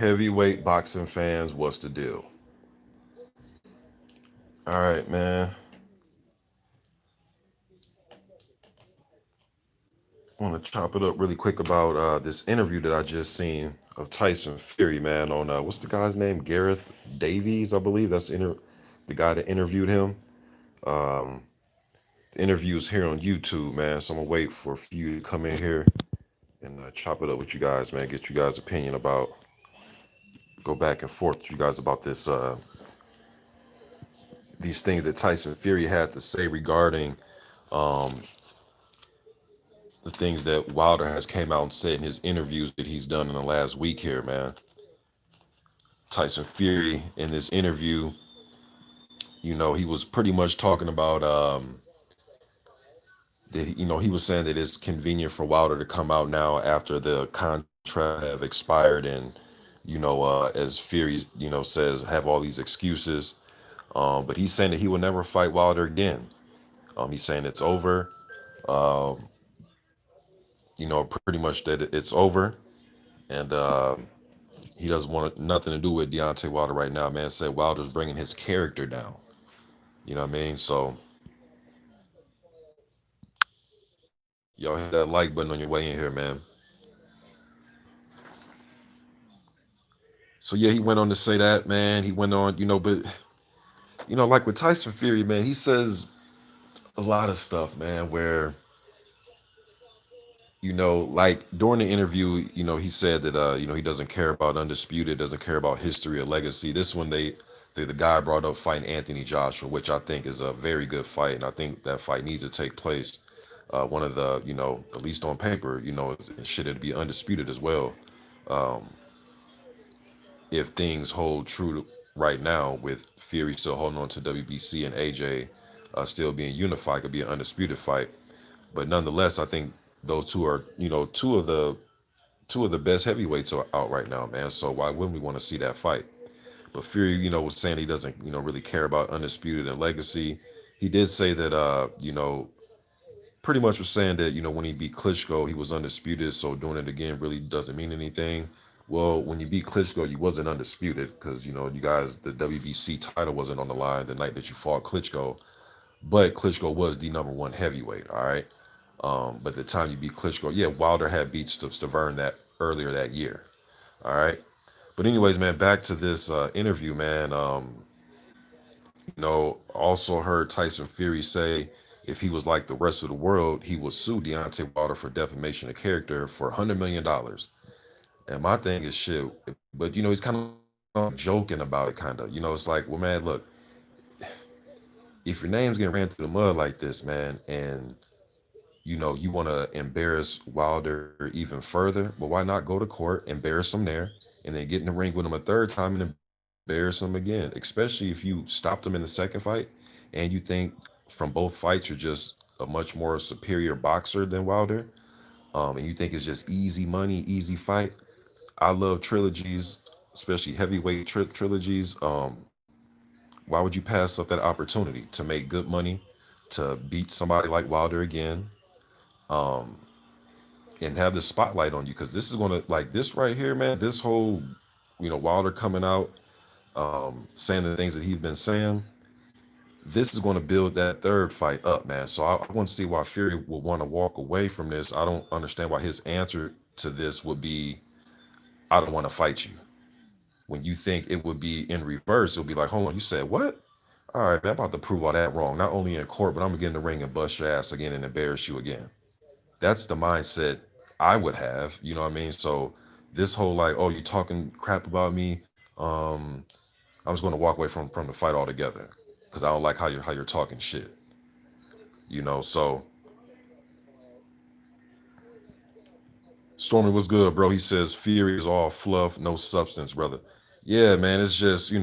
Heavyweight boxing fans, what's the deal? All right, man. I want to chop it up really quick about this interview that I just seen of Tyson Fury, man. On what's the guy's name? Gareth Davies, I believe. That's the guy that interviewed him. Um, the interview's here on YouTube, man. So I'm gonna wait for a few to come in here and chop it up with you guys, man. Get you guys' opinion about, go back and forth with you guys about this, these things that Tyson Fury had to say regarding um, the things that Wilder has came out and said in his interviews that he's done in the last week here, man. Tyson Fury in this interview, he was pretty much talking about that. He was saying that it's convenient for Wilder to come out now after the contract have expired, and as Fury, says, have all these excuses. But he's saying that he will never fight Wilder again. He's saying it's over. Um, pretty much that it's over, and he doesn't want nothing to do with Deontay Wilder right now. Man said Wilder's bringing his character down. You know what I mean? So y'all hit that like button on your way in here, man. So yeah, he went on to say that, man. He went on, but like with Tyson Fury, man, he says a lot of stuff, man, where like during the interview, he said that he doesn't care about undisputed, doesn't care about history or legacy. This one the guy brought up fighting Anthony Joshua, which I think is a very good fight, and I think that fight needs to take place. One of the, at least on paper, should it be undisputed as well. Um, if things hold true right now with Fury still holding on to WBC and AJ still being unified, could be an undisputed fight. But nonetheless, I think those two are, two of the best heavyweights are out right now, man. So why wouldn't we want to see that fight? But Fury, was saying he doesn't, really care about undisputed and legacy. He did say that, pretty much was saying that, when he beat Klitschko, he was undisputed. So doing it again really doesn't mean anything. Well, when you beat Klitschko, you wasn't undisputed because, you guys, the WBC title wasn't on the line the night that you fought Klitschko. But Klitschko was the number one heavyweight, all right? But the time you beat Klitschko, yeah, Wilder had beat Stavern that earlier that year, all right? But anyways, man, back to this interview, man. Also heard Tyson Fury say if he was like the rest of the world, he would sue Deontay Wilder for defamation of character for $100 million. And my thing is shit, but he's kind of joking about it, kind of. It's like, well, man, look, if your name's getting ran through the mud like this, man, and you want to embarrass Wilder even further, well, why not go to court, embarrass him there, and then get in the ring with him a third time and embarrass him again, especially if you stopped him in the second fight and you think from both fights you're just a much more superior boxer than Wilder, and you think it's just easy money, easy fight. I love trilogies, especially heavyweight trilogies. Why would you pass up that opportunity to make good money, to beat somebody like Wilder again, um, and have the spotlight on you? Because this is gonna, like this right here, man. This whole, Wilder coming out, saying the things that he's been saying. This is going to build that third fight up, man. So I want to see why Fury would want to walk away from this. I don't understand why his answer to this would be, "I don't want to fight you." When you think it would be in reverse, it'll be like, "Hold on, you said what? All right, man, I'm about to prove all that wrong. Not only in court, but I'm gonna get in the ring and bust your ass again and embarrass you again." That's the mindset I would have. You know what I mean? So this whole like, "Oh, you talking crap about me," um, I'm just going to walk away from the fight altogether because I don't like how you're talking shit. So Stormy was good, bro. He says Fury is all fluff, no substance, brother. Yeah, man, it's just, and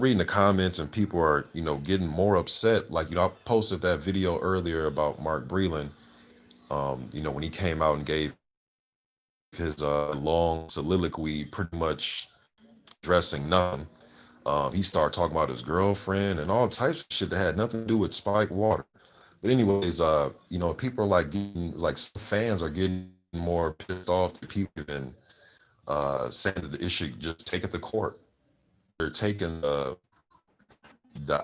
reading the comments and people are, getting more upset. Like, I posted that video earlier about Mark Breland, when he came out and gave his long soliloquy, pretty much addressing nothing. He started talking about his girlfriend and all types of shit that had nothing to do with Spike Water. But anyways, people are like getting, like, fans are getting more pissed off to people even saying that the issue just take it to court. They're taking the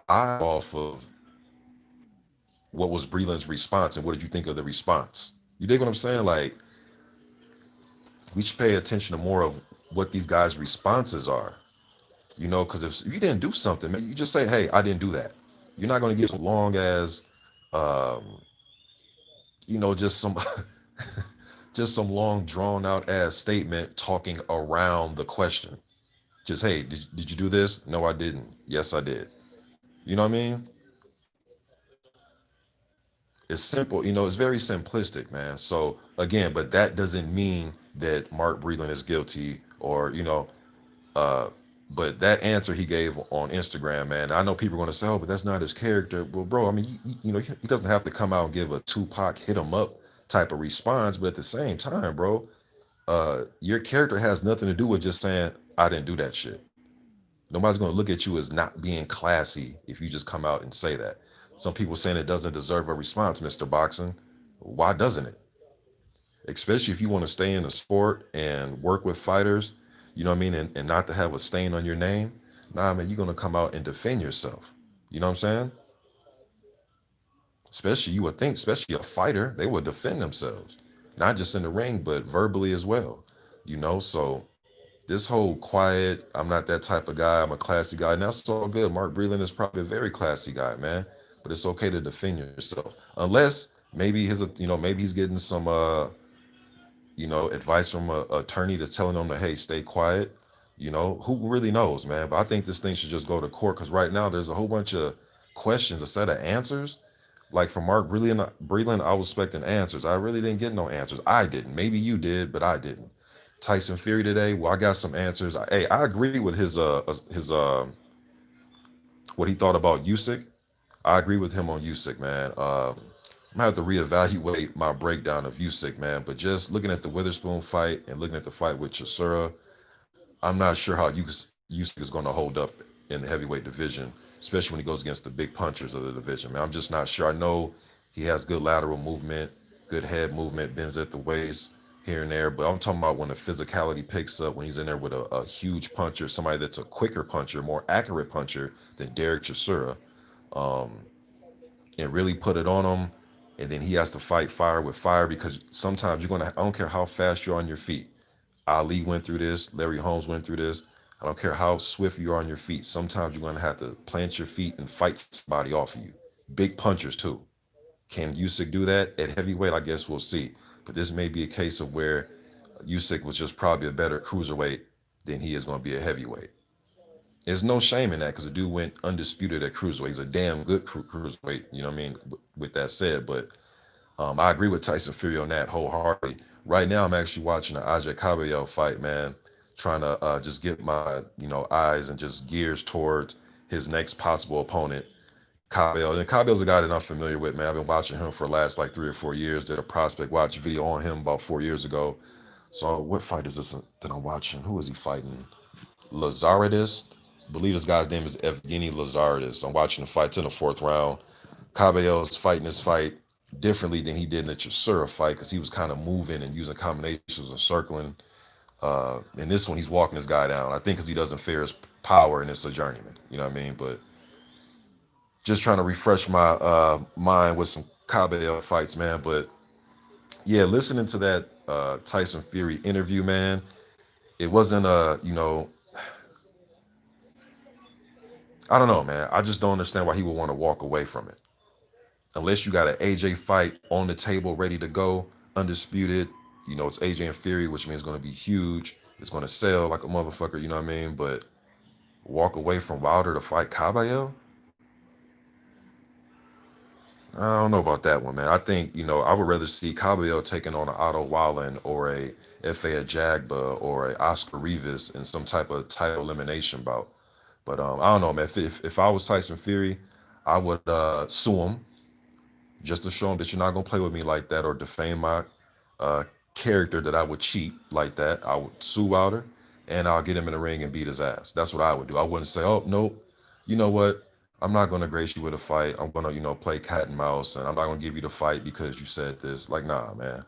eye off of what was Breland's response and what did you think of the response? You dig what I'm saying? Like, we should pay attention to more of what these guys' responses are. Because if you didn't do something, man, you just say, "Hey, I didn't do that." You're not going to get so long as, um, just some, just some long drawn out ass statement talking around the question. Just, hey, did you do this? No, I didn't. Yes, I did. You know what I mean? It's simple. It's very simplistic, man. So again, but that doesn't mean that Mark Breland is guilty or, uh, but that answer he gave on Instagram, man, I know people are going to say, oh, but that's not his character. Well, bro, I mean, he doesn't have to come out and give a Tupac hit him up type of response. But at the same time, bro, your character has nothing to do with just saying, I didn't do that shit. Nobody's going to look at you as not being classy if you just come out and say that. Some people saying it doesn't deserve a response, Mr. Boxing. Why doesn't it? Especially if you want to stay in the sport and work with fighters, you know what I mean, and not to have a stain on your name. Nah, man, you're going to come out and defend yourself. You know what I'm saying? Especially, you would think, especially a fighter, they would defend themselves, not just in the ring, but verbally as well. So this whole quiet, I'm not that type of guy, I'm a classy guy, and that's all good. Mark Breland is probably a very classy guy, man. But it's okay to defend yourself. Unless maybe maybe he's getting some advice from a attorney that's telling him to, hey, stay quiet. Who really knows, man? But I think this thing should just go to court because right now there's a whole bunch of questions, a set of answers. Like from Mark Breland, I was expecting answers. I really didn't get no answers. I didn't. Maybe you did, but I didn't. Tyson Fury today, well, I got some answers. Hey, I agree with his what he thought about Usyk. I agree with him on Usyk, man. I'm gonna have to reevaluate my breakdown of Usyk, man. But just looking at the Witherspoon fight and looking at the fight with Chisora, I'm not sure how Usyk is going to hold up in the heavyweight division, especially when he goes against the big punchers of the division, man. I'm just not sure. I know he has good lateral movement, good head movement, bends at the waist here and there, but I'm talking about when the physicality picks up, when he's in there with a huge puncher, somebody that's a quicker puncher, more accurate puncher than Derek Chisora, um, and really put it on him. And then he has to fight fire with fire because sometimes I don't care how fast you're on your feet. Ali went through this. Larry Holmes went through this. I don't care how swift you are on your feet. Sometimes you're going to have to plant your feet and fight somebody off of you. Big punchers too. Can Usyk do that at heavyweight? I guess we'll see. But this may be a case of where Usyk was just probably a better cruiserweight than he is going to be a heavyweight. There's no shame in that because the dude went undisputed at cruiserweight. He's a damn good cruiserweight. You know what I mean? With that said, but I agree with Tyson Fury on that wholeheartedly. Right now, I'm actually watching the KABAYEL fight, man. Trying to just get my eyes and just gears towards his next possible opponent, KABAYEL. And KABAYEL's a guy that I'm familiar with, man. I've been watching him for the last like 3 or 4 years. Did a prospect watch video on him about 4 years ago. So what fight is this that I'm watching? Who is he fighting? Lazaridis. I believe this guy's name is Evgeny Lazaridis. I'm watching the fights in the fourth round. KABAYEL is fighting this fight differently than he did in the Chisora fight because he was kind of moving and using combinations and circling. In this one, he's walking this guy down. I think because he doesn't fear his power and it's a journeyman. You know what I mean? But just trying to refresh my mind with some KABAYEL fights, man. But yeah, listening to that Tyson Fury interview, man, it wasn't I don't know, man. I just don't understand why he would want to walk away from it. Unless you got an AJ fight on the table ready to go, undisputed. It's AJ and Fury, which means it's going to be huge. It's going to sell like a motherfucker, you know what I mean? But walk away from Wilder to fight KABAYEL? I don't know about that one, man. I think, I would rather see KABAYEL taking on an Otto Wallen or a F.A. Ajagba or a Oscar Rivas in some type of title elimination bout. But I don't know, man. If I was Tyson Fury, I would sue him just to show him that you're not gonna play with me like that or defame my uh, character that I would cheat like that. I would sue Wilder and I'll get him in the ring and beat his ass. That's what I would do. I wouldn't say, oh no, you know what? I'm not gonna grace you with a fight. I'm gonna, play cat and mouse and I'm not gonna give you the fight because you said this. Like, nah, man.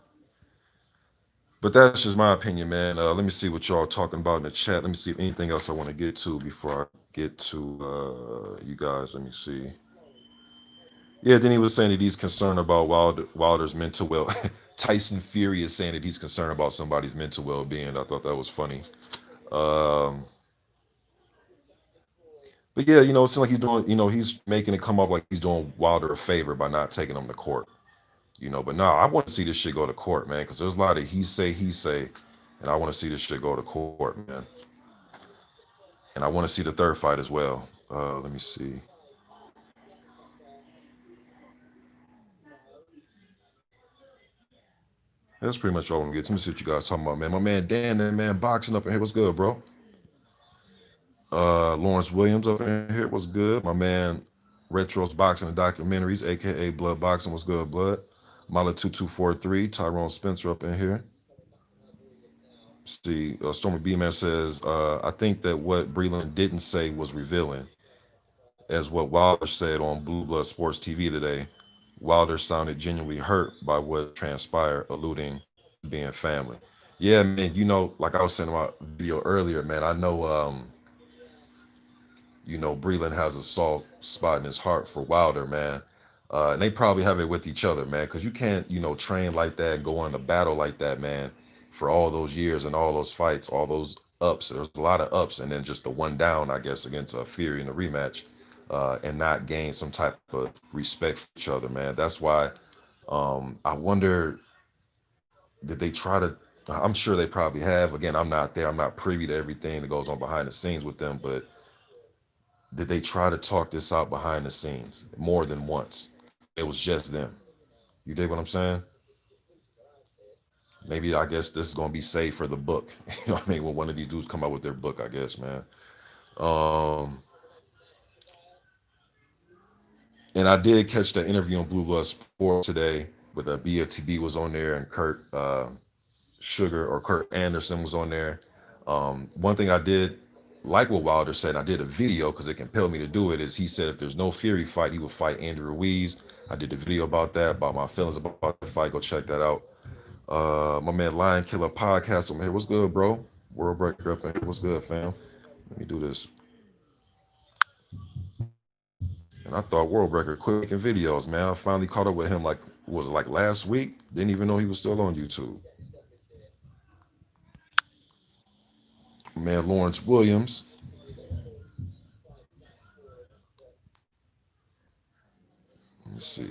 But that's just my opinion, man. Let me see what y'all talking about in the chat. Let me see if anything else I want to get to before I get to you guys. Let me see. Yeah, then he was saying that he's concerned about Wilder's mental well. Tyson Fury is saying that he's concerned about somebody's mental well-being. I thought that was funny. Um, but yeah, it seems like he's doing. He's making it come off like he's doing Wilder a favor by not taking him to court. But nah, I want to see this shit go to court, man, because there's a lot of he say, and I want to see this shit go to court, man. And I want to see the third fight as well. Let me see. That's pretty much all I'm gonna get. Let me see what you guys talking about, man. My man Dan, that man boxing up in here. What's good, bro? Lawrence Williams up in here. What's good? My man Retros Boxing and Documentaries, aka Blood Boxing. What's good, Blood? Mala2243, Tyrone Spencer up in here. See, Stormy B Man says, I think that what Breland didn't say was revealing, as what Wilder said on Blue Blood Sports TV today. Wilder sounded genuinely hurt by what transpired, alluding to being family. Yeah, man, like I was saying in my video earlier, man, I know Breland has a soft spot in his heart for Wilder, man. And they probably have it with each other, man, because you can't, train like that, go into battle like that, man, for all those years and all those fights, all those ups. There's a lot of ups, and then just the one down, I guess, against Fury in the rematch, and not gain some type of respect for each other, man. That's why I wonder, did they try to? I'm sure they probably have. Again, I'm not there. I'm not privy to everything that goes on behind the scenes with them, but did they try to talk this out behind the scenes more than once? It was just them. You dig what I'm saying? Maybe I guess this is gonna be saved for the book. You know what I mean? When one of these dudes come out with their book, I guess, man. Um, and I did catch the interview on Blue Blood Sport today with BFTB was on there and Kurt Sugar or Kurt Anderson was on there. One thing I did like what Wilder said, and I did a video because it compelled me to do it, is he said if there's no Fury fight, he would fight Andy Ruiz. I did a video about that, about my feelings about the fight. Go check that out. My man Lion Killer Podcast, I'm here. What's good, bro? World Breaker up in here. What's good, fam? Let me do this. And I thought World Breaker quit making videos, man. I finally caught up with him was it like last week? Didn't even know he was still on YouTube. Man, Lawrence Williams. Let me see.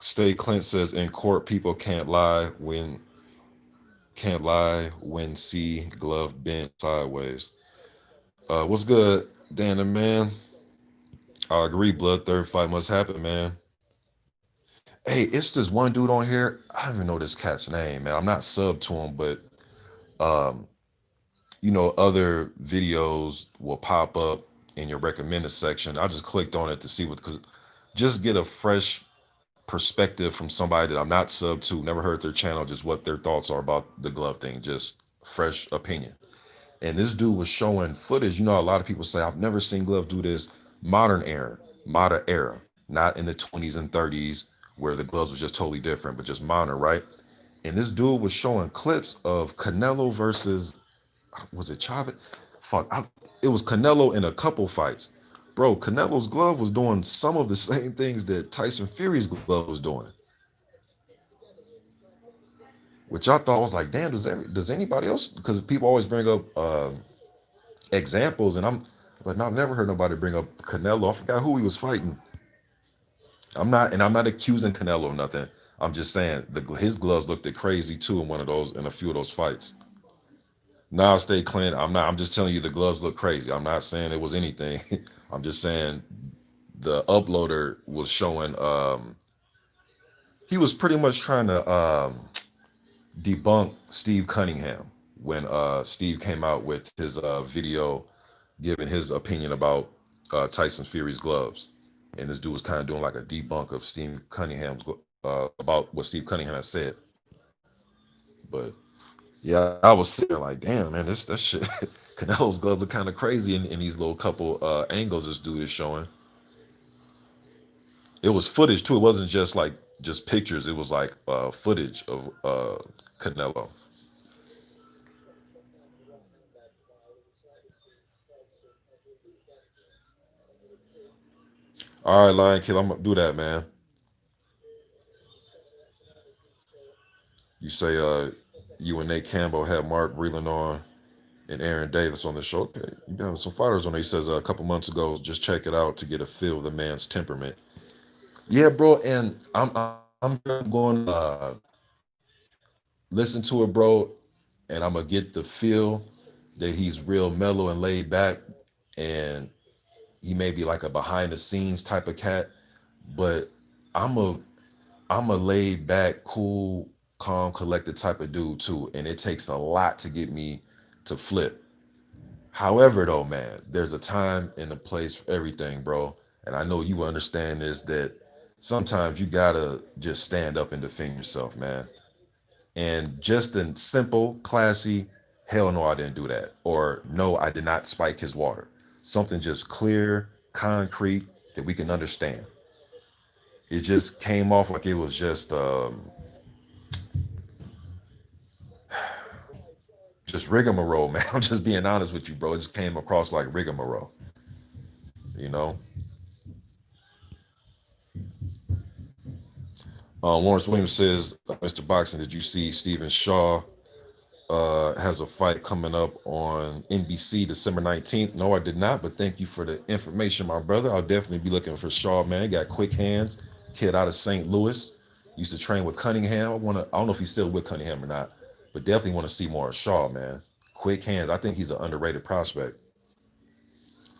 Stay Clint says in court people can't lie when see glove bent sideways. What's good, Dan the man? I agree, blood third fight must happen, man. Hey, it's this one dude on here. I don't even know this cat's name, man. I'm not sub to him, but um, other videos will pop up in your recommended section. I just clicked on it to see because just get a fresh perspective from somebody that I'm not sub to, never heard their channel, just what their thoughts are about the glove thing, just fresh opinion. And this dude was showing footage. A lot of people say, I've never seen Glove do this modern era, not in the 20s and 30s where the gloves was just totally different, but just modern, right? And this dude was showing clips of Canelo versus, was it Chavez? It was Canelo in a couple fights. Bro, Canelo's glove was doing some of the same things that Tyson Fury's glove was doing, which I thought was like, damn, does anybody else? Because people always bring up examples, and I'm like, no, I've never heard nobody bring up Canelo. I forgot who he was fighting. I'm not accusing Canelo of nothing. I'm just saying his gloves looked crazy too in a few of those fights. Nah, stay clean. I'm just telling you the gloves look crazy. I'm not saying it was anything. I'm just saying the uploader was showing he was pretty much trying to debunk Steve Cunningham when Steve came out with his video giving his opinion about Tyson Fury's gloves. And this dude was kind of doing like a debunk of Steve Cunningham's about what Steve Cunningham had said. But yeah, I was sitting there like, damn, man, that shit. Canelo's gloves look kind of crazy in these little couple angles this dude is showing. It was footage too. It wasn't just like just pictures. It was like footage of Canelo. All right, Lion Kill, I'm gonna do that, man. You say you and Nate Campbell had Mark Breland on and Aaron Davis on the show. Okay, you got some fighters on there. He says a couple months ago, just check it out to get a feel of the man's temperament. Yeah, bro, and I'm going to listen to it, bro, and I'm gonna get the feel that he's real mellow and laid back, and he may be like a behind the scenes type of cat, but I'm a I'm a laid back, cool, calm, collected type of dude too, and it takes a lot to get me to flip. However, though, man, there's a time and a place for everything, bro. And I know you understand this that sometimes you gotta just stand up and defend yourself, man. And just in simple, classy, hell no, I didn't do that. Or no, I did not spike his water. Something just clear, concrete that we can understand. It just came off like it was just rigmarole, man. I'm just being honest with you, bro. It just came across like rigmarole, you know. Lawrence Williams says, Mr. Boxing, did you see Stephen Shaw has a fight coming up on NBC December 19th? No, I did not, but thank you for the information, my brother. I'll definitely be looking for Shaw, man. He got quick hands, kid out of St. Louis. Used to train with Cunningham. I don't know if he's still with Cunningham or not, but definitely want to see more of Shaw, man. Quick hands. I think he's an underrated prospect.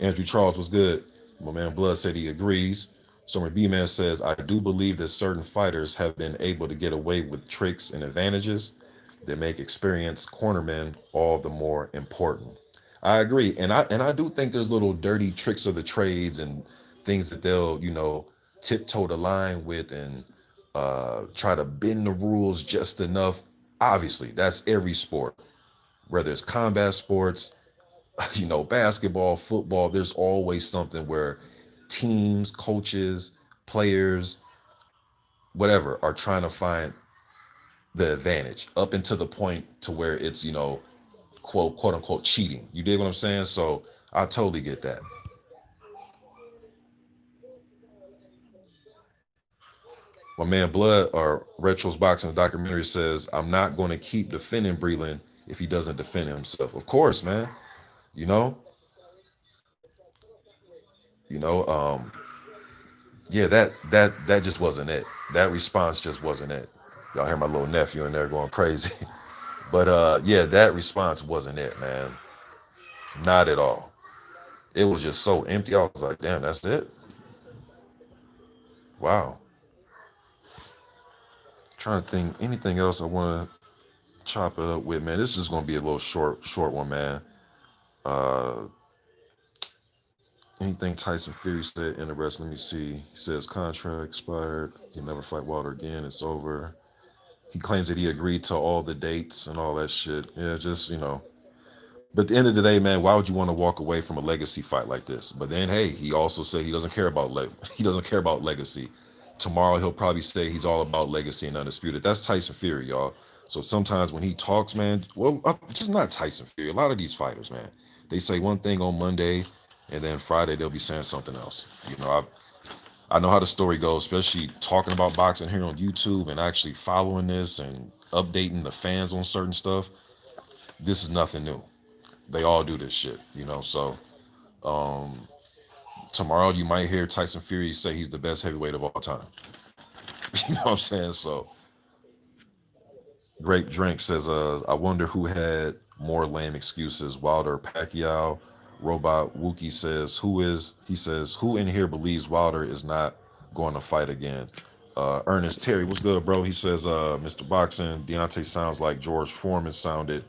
Andrew Charles was good. My man Blood said he agrees. Summer B Man says, I do believe that certain fighters have been able to get away with tricks and advantages that make experienced cornermen all the more important. I agree. And I do think there's little dirty tricks of the trades and things that they'll, tiptoe the line with and try to bend the rules just enough. Obviously, that's every sport, whether it's combat sports, basketball, football, there's always something where teams, coaches, players, whatever, are trying to find the advantage up into the point to where it's, quote unquote cheating. You dig what I'm saying? So I totally get that. My man Blood or Retro's Boxing documentary says, I'm not going to keep defending Breland if he doesn't defend himself. Of course, man. You know, you know, yeah, that just wasn't it. That response just wasn't it. Y'all hear my little nephew in there going crazy. But yeah, that response wasn't it, man. Not at all. It was just so empty. I was like, damn, that's it. Wow. Trying to think anything else I want to chop it up with, man. This is just gonna be a little short one, man. Uh Anything Tyson Fury said interesting. Let me see. He says contract expired. He'll never fight Wilder again. It's over. He claims that he agreed to all the dates and all that shit. Yeah, just But at the end of the day, man, why would you want to walk away from a legacy fight like this? But then, hey, he also said he doesn't care about he doesn't care about legacy. Tomorrow he'll probably say he's all about legacy and undisputed. That's Tyson Fury, y'all. So sometimes when he talks, man, well, just not Tyson Fury. A lot of these fighters, man, they say one thing on Monday, and then Friday they'll be saying something else. I know how the story goes, especially talking about boxing here on YouTube and actually following this and updating the fans on certain stuff. This is nothing new. They all do this shit, So um, tomorrow you might hear Tyson Fury say he's the best heavyweight of all time. You know what I'm saying? So Grape Drink says, I wonder who had more lame excuses, Wilder or Pacquiao. Robot Wookie says, he says, who in here believes Wilder is not going to fight again? Ernest Terry, what's good, bro? He says, Mr. Boxing, Deontay sounds like George Foreman sounded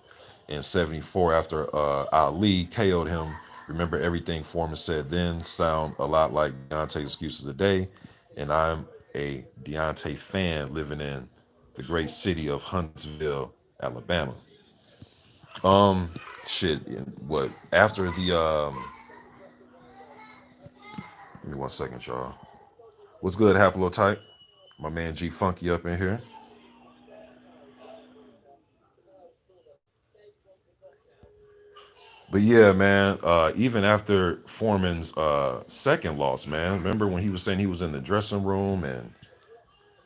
in 74 after Ali KO'd him. Remember everything Foreman said then, sound a lot like Deontay's excuses today. And I'm a Deontay fan living in the great city of Huntsville, Alabama. Um, shit. What after the Give me one second, y'all. What's good, Haplotype? My man G Funky up in here. But yeah, man, even after Foreman's second loss, man, remember when he was saying he was in the dressing room and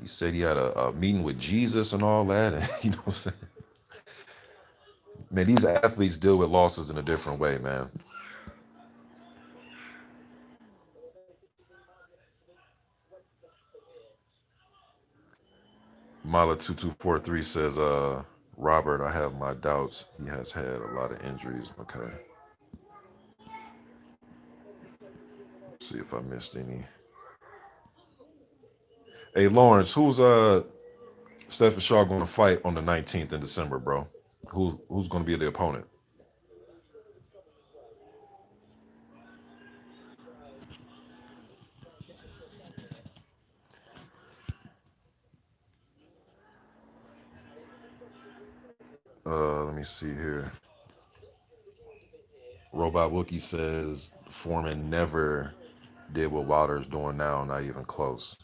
he said he had a meeting with Jesus and all that? And you know what I'm saying? Man, these athletes deal with losses in a different way, man. Mala2243 says, Robert, I have my doubts. He has had a lot of injuries. Okay. See if I missed any. Hey Lawrence, who's Stephen Shaw going to fight on the 19th in December, bro? Who's going to be the opponent? Let me see here. Robot Wookie says Foreman never did what Wilder's doing now, not even close.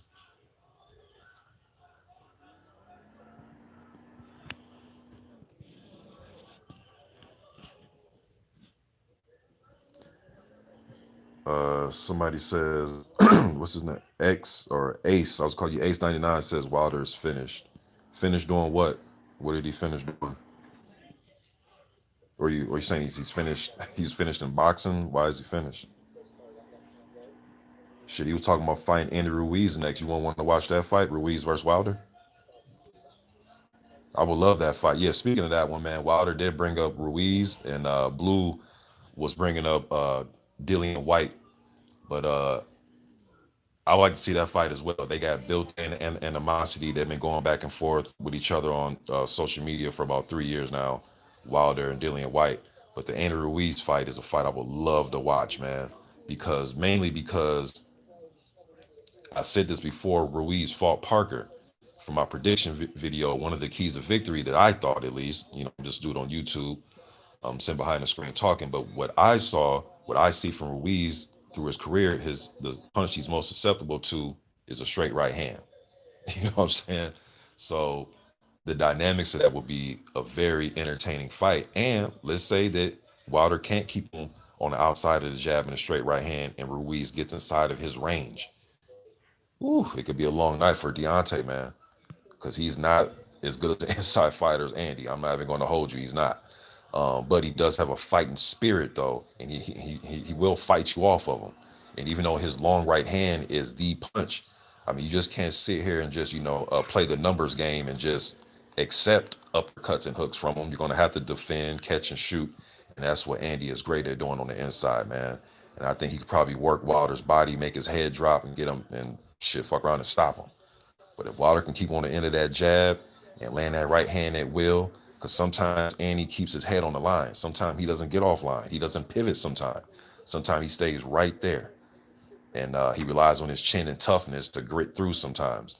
Somebody says, what's his name? X or Ace. I was calling you Ace 99 says Wilder's finished. Finished doing what? What did he finish doing? Or you saying he's finished? He's finished in boxing. Why is he finished? Shit, he was talking about fighting Andy Ruiz next. You won't want to watch that fight, Ruiz versus Wilder? I would love that fight. Yeah, speaking of that one, man, Wilder did bring up Ruiz, and Blue was bringing up Dillian White, but I would like to see that fight as well. They got built-in animosity. They've been going back and forth with each other on social media for about 3 years now, Wilder and Dillian White. But the Andy Ruiz fight is a fight I would love to watch, man, because mainly because I said this before. Ruiz fought Parker. For my prediction video, one of the keys of victory that I thought, at least, just do it on YouTube, sitting behind the screen talking. But what I saw, what I see from Ruiz through his career, the punch he's most susceptible to is a straight right hand. You know what I'm saying? So the dynamics of that would be a very entertaining fight. And let's say that Wilder can't keep him on the outside of the jab and a straight right hand, and Ruiz gets inside of his range. Ooh, it could be a long night for Deontay, man, because he's not as good as the inside fighter as Andy. I'm not even going to hold you. He's not. But he does have a fighting spirit, though, and he will fight you off of him. And even though his long right hand is the punch, I mean, you just can't sit here and just play the numbers game and just accept uppercuts and hooks from him. You're going to have to defend, catch, and shoot, and that's what Andy is great at doing on the inside, man. And I think he could probably work Wilder's body, make his head drop, and get him and shit fuck around and stop him. But if Wilder can keep on the end of that jab and land that right hand at will, because sometimes Andy keeps his head on the line. Sometimes he doesn't get off line. He doesn't pivot sometimes. Sometimes he stays right there. And he relies on his chin and toughness to grit through sometimes.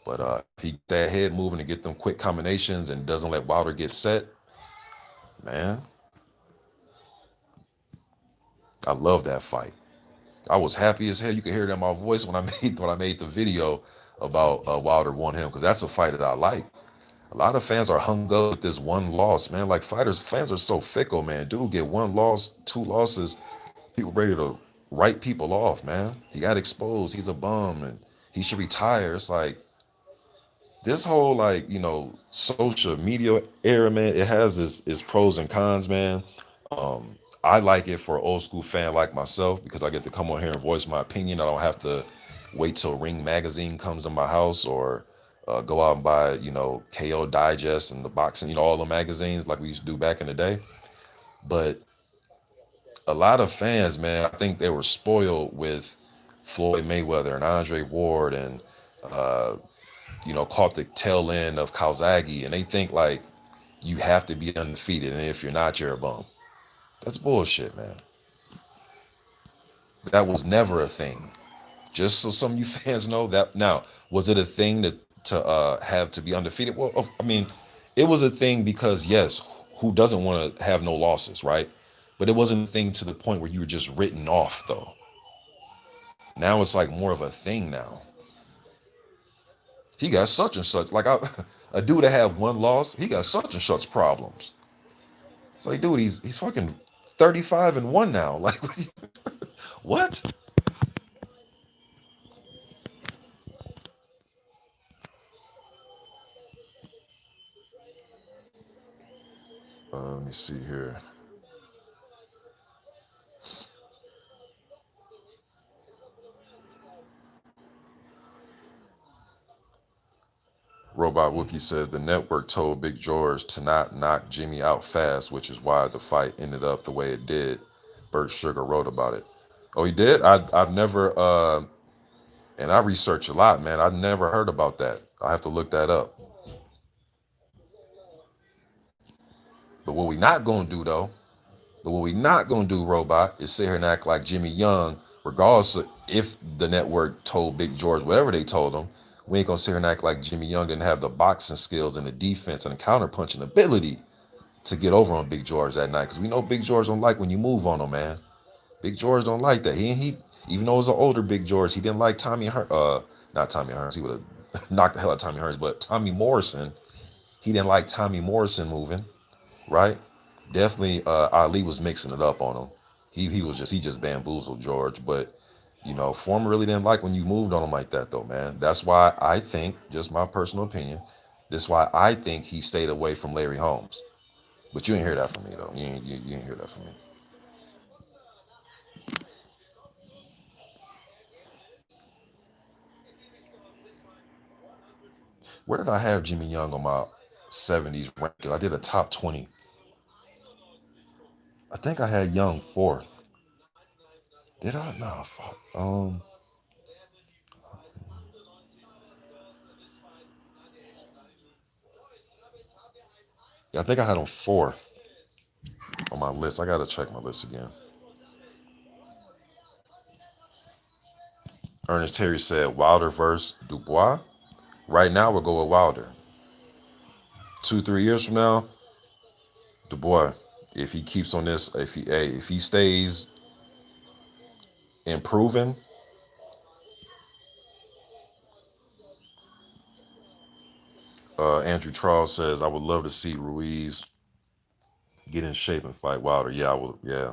But if he get that head moving and get them quick combinations and doesn't let Wilder get set, man, I love that fight. I was happy as hell. You could hear it in my voice when I made the video about Wilder won him, because that's a fight that I like. A lot of fans are hung up with this one loss, man. Like fans are so fickle, man. Dude get one loss, two losses, people ready to write people off, man. He got exposed. He's a bum and he should retire. It's like this whole social media era, man. It has its pros and cons, man. I like it for an old school fan like myself because I get to come on here and voice my opinion. I don't have to wait till Ring Magazine comes to my house or go out and buy, KO Digest and the boxing, all the magazines like we used to do back in the day. But a lot of fans, man, I think they were spoiled with Floyd Mayweather and Andre Ward and, caught the tail end of Calzaghe. And they think like you have to be undefeated. And if you're not, you're a bum. That's bullshit, man. That was never a thing. Just so some of you fans know that. Now, was it a thing to have to be undefeated? Well, I mean, it was a thing because yes, who doesn't want to have no losses, right? But it wasn't a thing to the point where you were just written off, though. Now it's like more of a thing now. He got such and such. Like a dude that have one loss, he got such and such problems. It's like, dude, he's fucking 35-1 now. Like, what? Let me see here. Robot Wookie says the network told Big George to not knock Jimmy out fast, which is why the fight ended up the way it did. Bert Sugar wrote about it. Oh, he did? I've never and I research a lot, man. I've never heard about that. I have to look that up. But what we not gonna do though, but what we not gonna do, Robot, is sit here and act like Jimmy Young, regardless of if the network told Big George whatever they told him. We ain't gonna sit here and act like Jimmy Young didn't have the boxing skills and the defense and the counter punching ability to get over on Big George that night. Because we know Big George don't like when you move on him, man. Big George don't like that. He even though it was an older Big George, he didn't like Tommy not Tommy Hearns. He would have knocked the hell out of Tommy Hearns, but Tommy Morrison, he didn't like Tommy Morrison moving, right? Definitely Ali was mixing it up on him. He just bamboozled George, but Foreman really didn't like when you moved on him like that though, man. That's why I think, just my personal opinion, that's why I think he stayed away from Larry Holmes. But you didn't hear that from me though. You didn't hear that from me. Where did I have Jimmy Young on my 70s ranking? I did a top 20. I think I had Young fourth. Did I? No, fuck. Yeah, I think I had him fourth on my list. I gotta check my list again. Ernest Terry said Wilder versus Dubois. Right now, we'll go with Wilder. 2, 3 years from now, Dubois. If he keeps on this, if he stays improving, Andrew Charles says I would love to see Ruiz get in shape and fight Wilder. Yeah, I would. Yeah.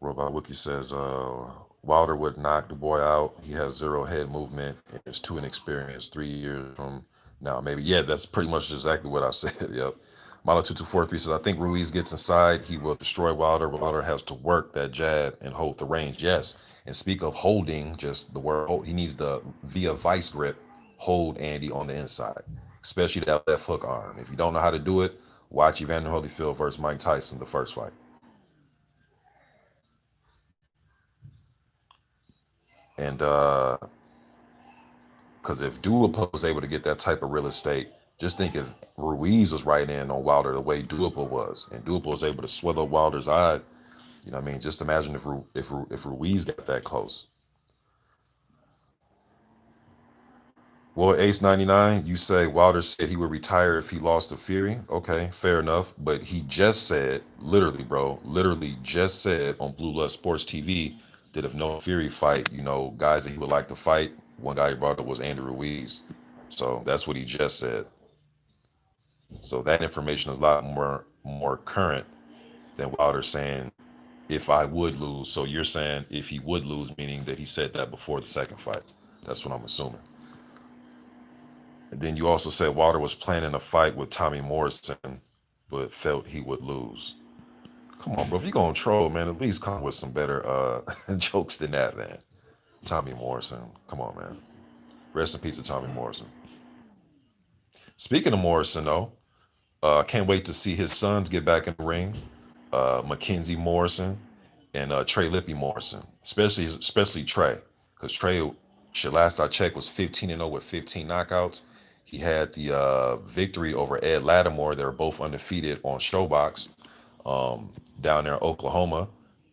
Robot Wiki says Wilder would knock the boy out. He has zero head movement and is too inexperienced. 3 years from now, maybe. Yeah, that's pretty much exactly what I said. Yep. Milo2243 says, I think Ruiz gets inside. He will destroy Wilder. Wilder has to work that jab and hold the range. Yes. And speak of holding, just the word hold, he needs the via vice grip, hold Andy on the inside, especially that left hook arm. If you don't know how to do it, watch Evander Holyfield versus Mike Tyson, the first fight. And because if Duopa was able to get that type of real estate, just think if Ruiz was right in on Wilder the way Duopa was, and Duopa was able to swallow Wilder's eye, you know what I mean? Just imagine if Ruiz got that close. Well, Ace 99, you say Wilder said he would retire if he lost to Fury. Okay, fair enough. But he just said, literally, bro, literally just said on Blue Blood Sports TV that if no Fury fight, guys that he would like to fight, one guy he brought up was Andy Ruiz. So that's what he just said. So that information is a lot more current than Wilder saying if I would lose. So you're saying if he would lose, meaning that he said that before the second fight. That's what I'm assuming. And then you also said Wilder was planning a fight with Tommy Morrison, but felt he would lose. Come on, bro. If you're gonna troll, man, at least come with some better jokes than that, man. Tommy Morrison. Come on, man. Rest in peace to Tommy Morrison. Speaking of Morrison, though, can't wait to see his sons get back in the ring. Mackenzie Morrison and Trey Lippy Morrison, especially Trey, because Trey, shit, last I checked, was 15-0 with 15 knockouts. He had the victory over Ed Lattimore. They were both undefeated on Showbox down there in Oklahoma.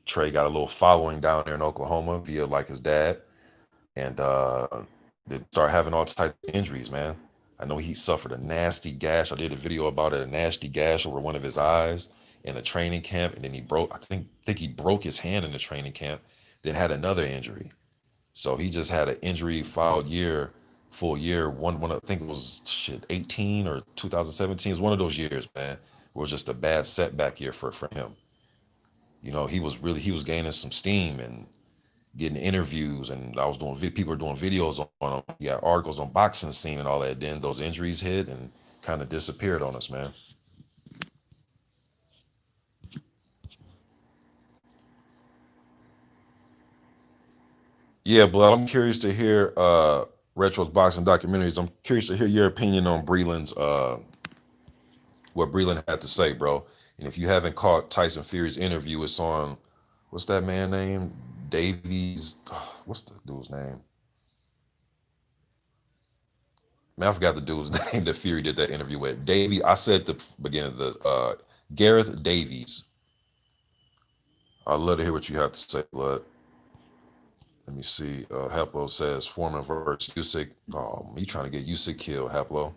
Trey got a little following down there in Oklahoma via like his dad, and they started having all types of injuries, man. I know he suffered a nasty gash. I did a video about it, a nasty gash over one of his eyes in a training camp, and then he broke. I think he broke his hand in the training camp. Then had another injury. So he just had an injury filed year, full year. One I think it was shit 18 or 2017. It was one of those years, man. It was just a bad setback year for him. He was gaining some steam and getting interviews, and I was doing people were doing videos on him. He got articles on boxing scene and all that. Then those injuries hit and kind of disappeared on us, man. Yeah, but I'm curious to hear Retro's boxing documentaries. I'm curious to hear your opinion on Breland's what Breland had to say, bro. And if you haven't caught Tyson Fury's interview, it's on what's that man name? Davies. What's the dude's name? Man, I forgot the dude's name that Fury did that interview with. Davey. I said the beginning of the Gareth Davies. I'd love to hear what you have to say, blood. Let me see. Haplo says Foreman versus Usyk. Oh, he trying to get Usyk killed, Haplo.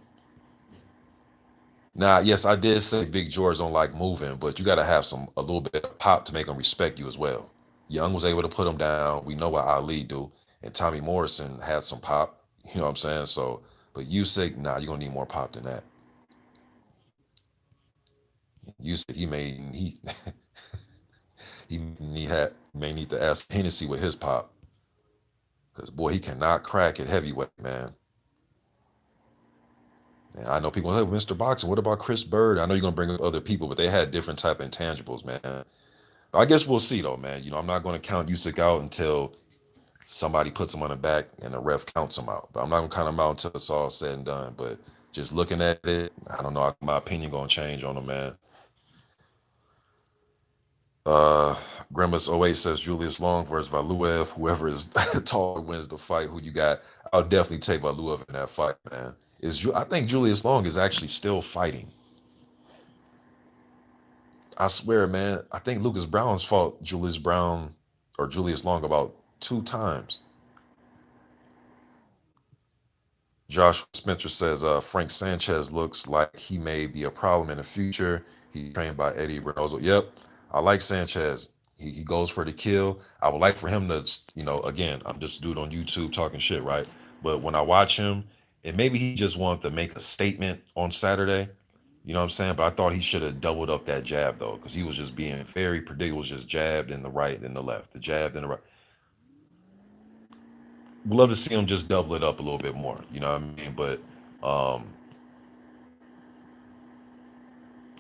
Now, yes, I did say Big George don't like moving, but you got to have a little bit of pop to make him respect you as well. Young was able to put him down. We know what Ali do, and Tommy Morrison had some pop. You know what I'm saying? So, but Usyk, nah, you're gonna need more pop than that. Usyk, may need to ask Hennessy with his pop, because boy, he cannot crack at heavyweight, man. And I know people say, Mr. Boxing, what about Chris Bird? I know you're gonna bring up other people, but they had different type of intangibles, man. I guess we'll see though, man. I'm not going to count Usyk out until somebody puts him on the back and the ref counts him out. But I'm not going to count him out until it's all said and done. But just looking at it, I don't know. My opinion going to change on him, man. Uh, Grimace '08 says Julius Long versus Valuev. Whoever is taller wins the fight. Who you got? I'll definitely take Valuev in that fight, man. I think Julius Long is actually still fighting. I swear, man. I think Lucas Brown's fought Julius Brown or Julius Long about 2 times. Josh Spencer says Frank Sanchez looks like he may be a problem in the future. He's trained by Eddie Reynoso. Yep, I like Sanchez. He goes for the kill. I would like for him to, again, I'm just a dude on YouTube talking shit, right? But when I watch him, and maybe he just wanted to make a statement on Saturday, you know what I'm saying? But I thought he should have doubled up that jab though, because he was just being very predictable, just jabbed in the right and the left, the jabbed in the right. We'd love to see him just double it up a little bit more, you know what I mean? But um,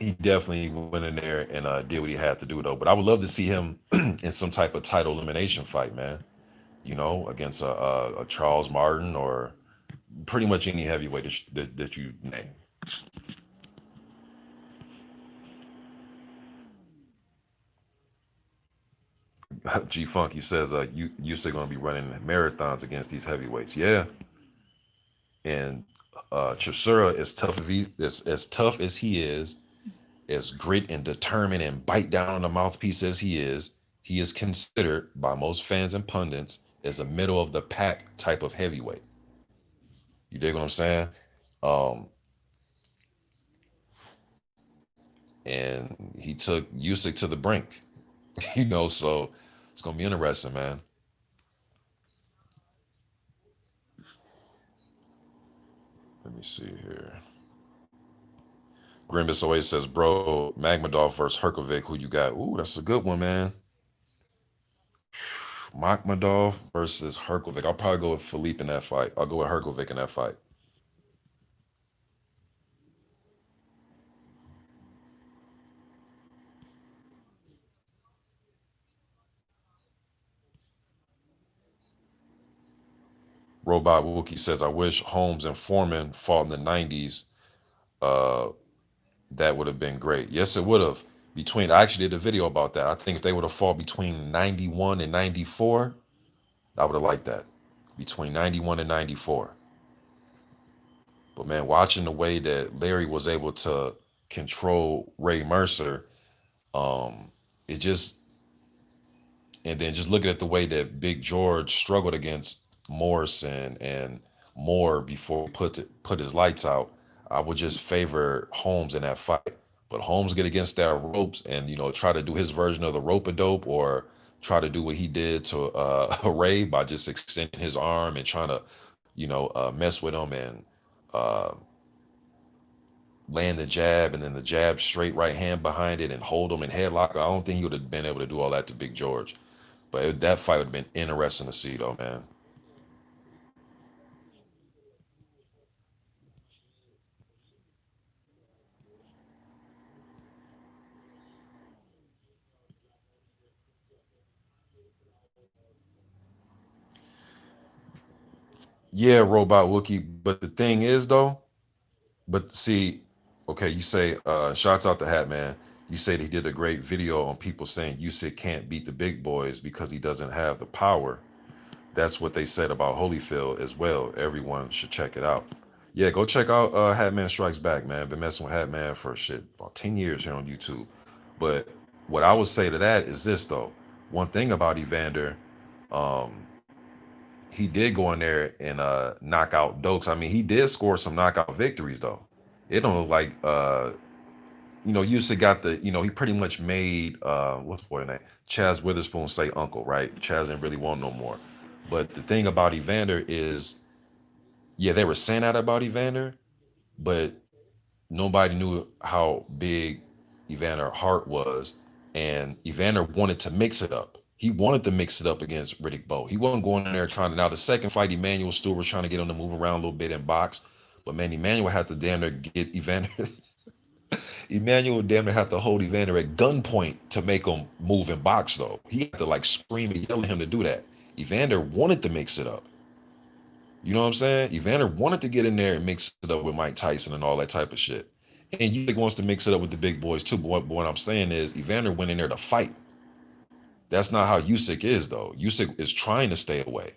he definitely went in there and did what he had to do though. But I would love to see him in some type of title elimination fight, man. Against a Charles Martin or pretty much any heavyweight that you name. G Funky says you still gonna be running marathons against these heavyweights, yeah. And Chisora, as tough as he is, as grit and determined and bite down on the mouthpiece as he is considered by most fans and pundits as a middle of the pack type of heavyweight. You dig what I'm saying? Um, and he took Usyk to the brink, so it's gonna be interesting, man. Let me see here. Grimace always says, bro, Magmadov versus Herkovic, who you got? Ooh, that's a good one, man. Magmadov versus Herkovic. I'll probably go with Philippe in that fight. I'll go with Herkovic in that fight. Robot Wookie says, I wish Holmes and Foreman fought in the 90s. Uh, that would have been great. Yes, it would have. I actually did a video about that. I think if they would have fought between 91 and 94, I would have liked that. Between 91 and 94. But man, watching the way that Larry was able to control Ray Mercer, um, it just and then just looking at the way that Big George struggled against Morrison and Moore before he put his lights out, I would just favor Holmes in that fight. But Holmes get against that ropes and try to do his version of the rope a dope or try to do what he did to Ray by just extending his arm and trying to, mess with him and uh, land the jab and then the jab straight right hand behind it and hold him in headlock. I don't think he would have been able to do all that to Big George. But that fight would have been interesting to see, though, man. Yeah, Robot Wookie. But the thing is, though, but see, okay, you say, shouts out to Hat Man. You said he did a great video on people saying Usyk can't beat the big boys because he doesn't have the power. That's what they said about Holyfield as well. Everyone should check it out. Yeah, go check out Hatman Strikes Back, man. Been messing with Hatman for shit about 10 years here on YouTube. But what I would say to that is this though. One thing about Evander, um, he did go in there and knock out Dokes. I mean, he did score some knockout victories though. It don't look like Usyk got he pretty much made what's the boy name? Chaz Witherspoon say uncle, right? Chaz didn't really want no more. But the thing about Evander is, yeah, they were saying that about Evander, but nobody knew how big Evander Hart was. And Evander wanted to mix it up. He wanted to mix it up against Riddick Bowe. He wasn't going in there trying to. Now, the second fight, Emmanuel Stewart was trying to get him to move around a little bit in box. But man, Emmanuel had to damn near get Evander. Emmanuel damn near had to hold Evander at gunpoint to make him move in box, though. He had to like scream and yell at him to do that. Evander wanted to mix it up. You know what I'm saying? Evander wanted to get in there and mix it up with Mike Tyson and all that type of shit. And Usyk wants to mix it up with the big boys too. But what I'm saying is Evander went in there to fight. That's not how Usyk is, though. Usyk is trying to stay away.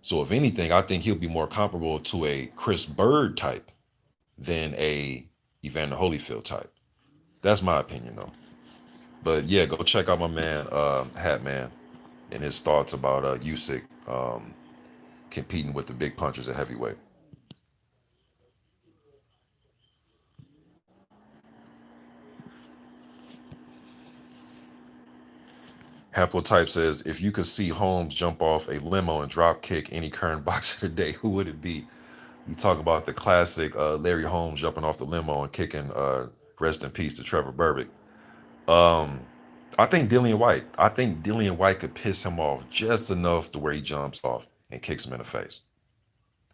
So if anything, I think he'll be more comparable to a Chris Bird type than a Evander Holyfield type. That's my opinion, though. But yeah, go check out my man, Hat Man, and his thoughts about Usyk competing with the big punchers at heavyweight. Haplotype says, if you could see Holmes jump off a limo and drop kick any current boxer today, who would it be? You talk about the classic Larry Holmes jumping off the limo and kicking rest in peace to Trevor Burbick. Um, I think Dillian White. I think Dillian White could piss him off just enough to where he jumps off and kicks him in the face.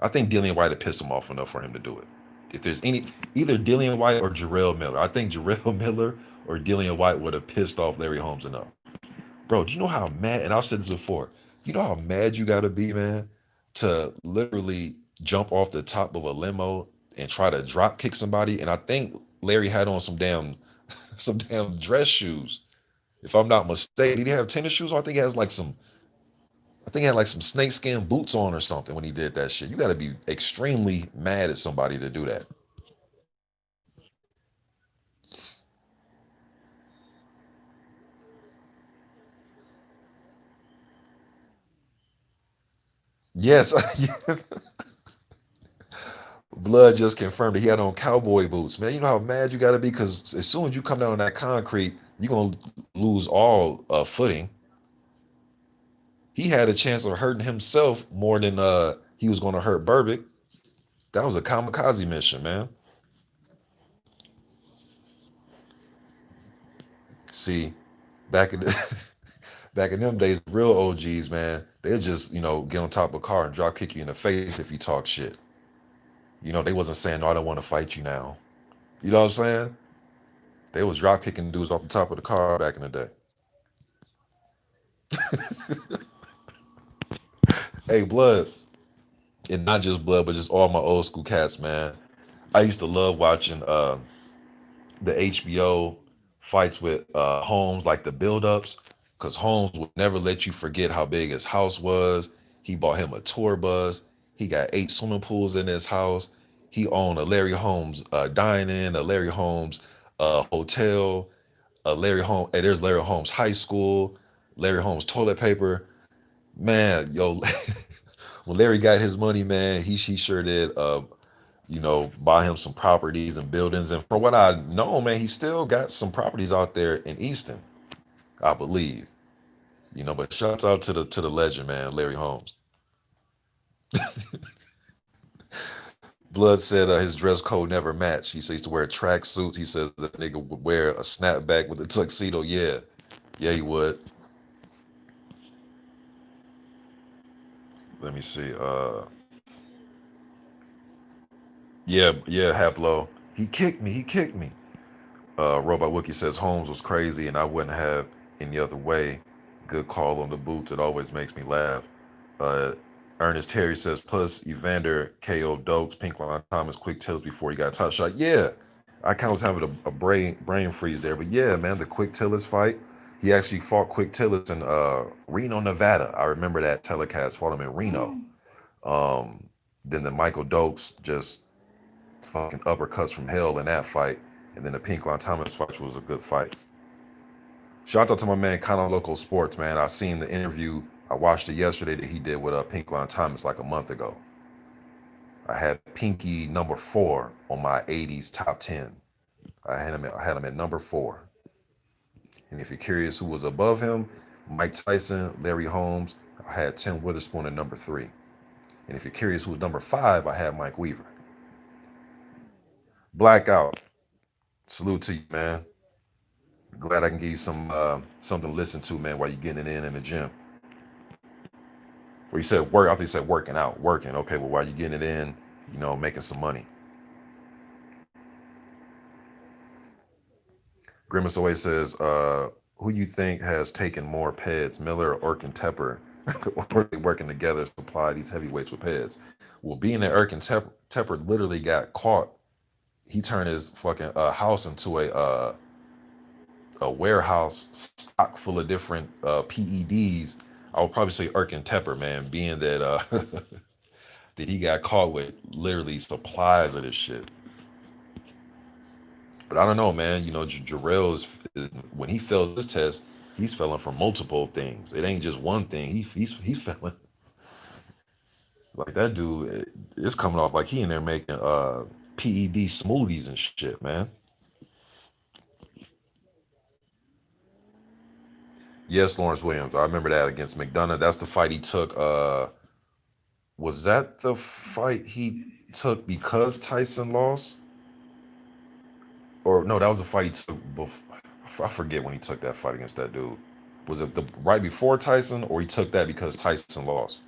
I think Dillian White would piss him off enough for him to do it. If there's either Dillian White or Jarrell Miller. I think Jarrell Miller or Dillian White would have pissed off Larry Holmes enough. Bro, do you know how mad, and I've said this before, you know how mad you gotta be, man, to literally jump off the top of a limo and try to drop kick somebody? And I think Larry had on some damn some damn dress shoes. If I'm not mistaken, did he have tennis shoes on? I think he had like some snakeskin boots on or something when he did that shit. You gotta be extremely mad at somebody to do that. Yes, Blood just confirmed that he had on cowboy boots, man. You know how mad you got to be because as soon as you come down on that concrete, you're going to lose all footing. He had a chance of hurting himself more than he was going to hurt Burbick. That was a kamikaze mission, man. See, back in back in them days, real OGs, man, they'd just get on top of a car and drop kick you in the face if you talk shit. They wasn't saying, "No, I don't want to fight you now." You know what I'm saying? They was drop kicking dudes off the top of the car back in the day. Hey, Blood, and not just Blood, but just all my old school cats, man. I used to love watching the HBO fights with Holmes, like the build-ups, because Holmes would never let you forget how big his house was. He bought him a tour bus. He got 8 swimming pools in his house. He owned a Larry Holmes dine-in, a Larry Holmes hotel, a Larry Holmes. Hey, there's Larry Holmes High School, Larry Holmes toilet paper. Man, yo, when Larry got his money, man, he sure did. Buy him some properties and buildings. And from what I know, man, he still got some properties out there in Easton, I believe. But shouts out to the legend, man, Larry Holmes. Blood said his dress code never matched. He said he used to wear track suits. He says that nigga would wear a snapback with a tuxedo. Yeah, yeah, he would. Let me see. Yeah, yeah, Haplo. He kicked me. He kicked me. Robot Wookie says Holmes was crazy, and I wouldn't have any other way. Good call on the boots. It always makes me laugh. Uh, Ernest Terry says, plus Evander KO Dokes, Pinkline Thomas, quick tails before he got top shot. Yeah, I kind of was having a brain freeze there, but yeah, man, the Quick Tillers fight. He actually fought Quick Tillers in Reno, Nevada. I remember that telecast. Fought him in Reno. Um, then the Michael Dokes just fucking uppercuts from hell in that fight, and then the Pinkline Thomas fight was a good fight. Shout out to my man Kind of Local Sports, man. I seen the interview. I watched it yesterday that he did with Pinkline Thomas like a month ago. I had Pinky number 4 on my '80s top 10. I had him at number 4. And if you're curious who was above him, Mike Tyson, Larry Holmes. I had Tim Witherspoon at number 3. And if you're curious who was number 5, I had Mike Weaver. Blackout. Salute to you, man. Glad I can give you some something to listen to, man, while you're getting it in the gym. Or you said work. I think you said working out, working. Okay, well, while you're getting it in, making some money. Grimace always says, who you think has taken more peds, Miller or Erkin Tepper? Or they working together to supply these heavyweights with peds? Well, being that Tepper literally got caught, he turned his fucking house into a warehouse stock full of different PEDs. I would probably say Erkin Tepper, man, being that that he got caught with literally supplies of this shit. But I don't know, man. Jarrell is when he fails this test, he's failing for multiple things. It ain't just one thing. He's failing like that dude. It's coming off like he in there making PED smoothies and shit, man. Yes, Lawrence Williams. I remember that against McDonough. That's the fight he took. Was that the fight he took because Tyson lost? Or no, that was the fight he took before. I forget when he took that fight against that dude. Was it the right before Tyson, or he took that because Tyson lost,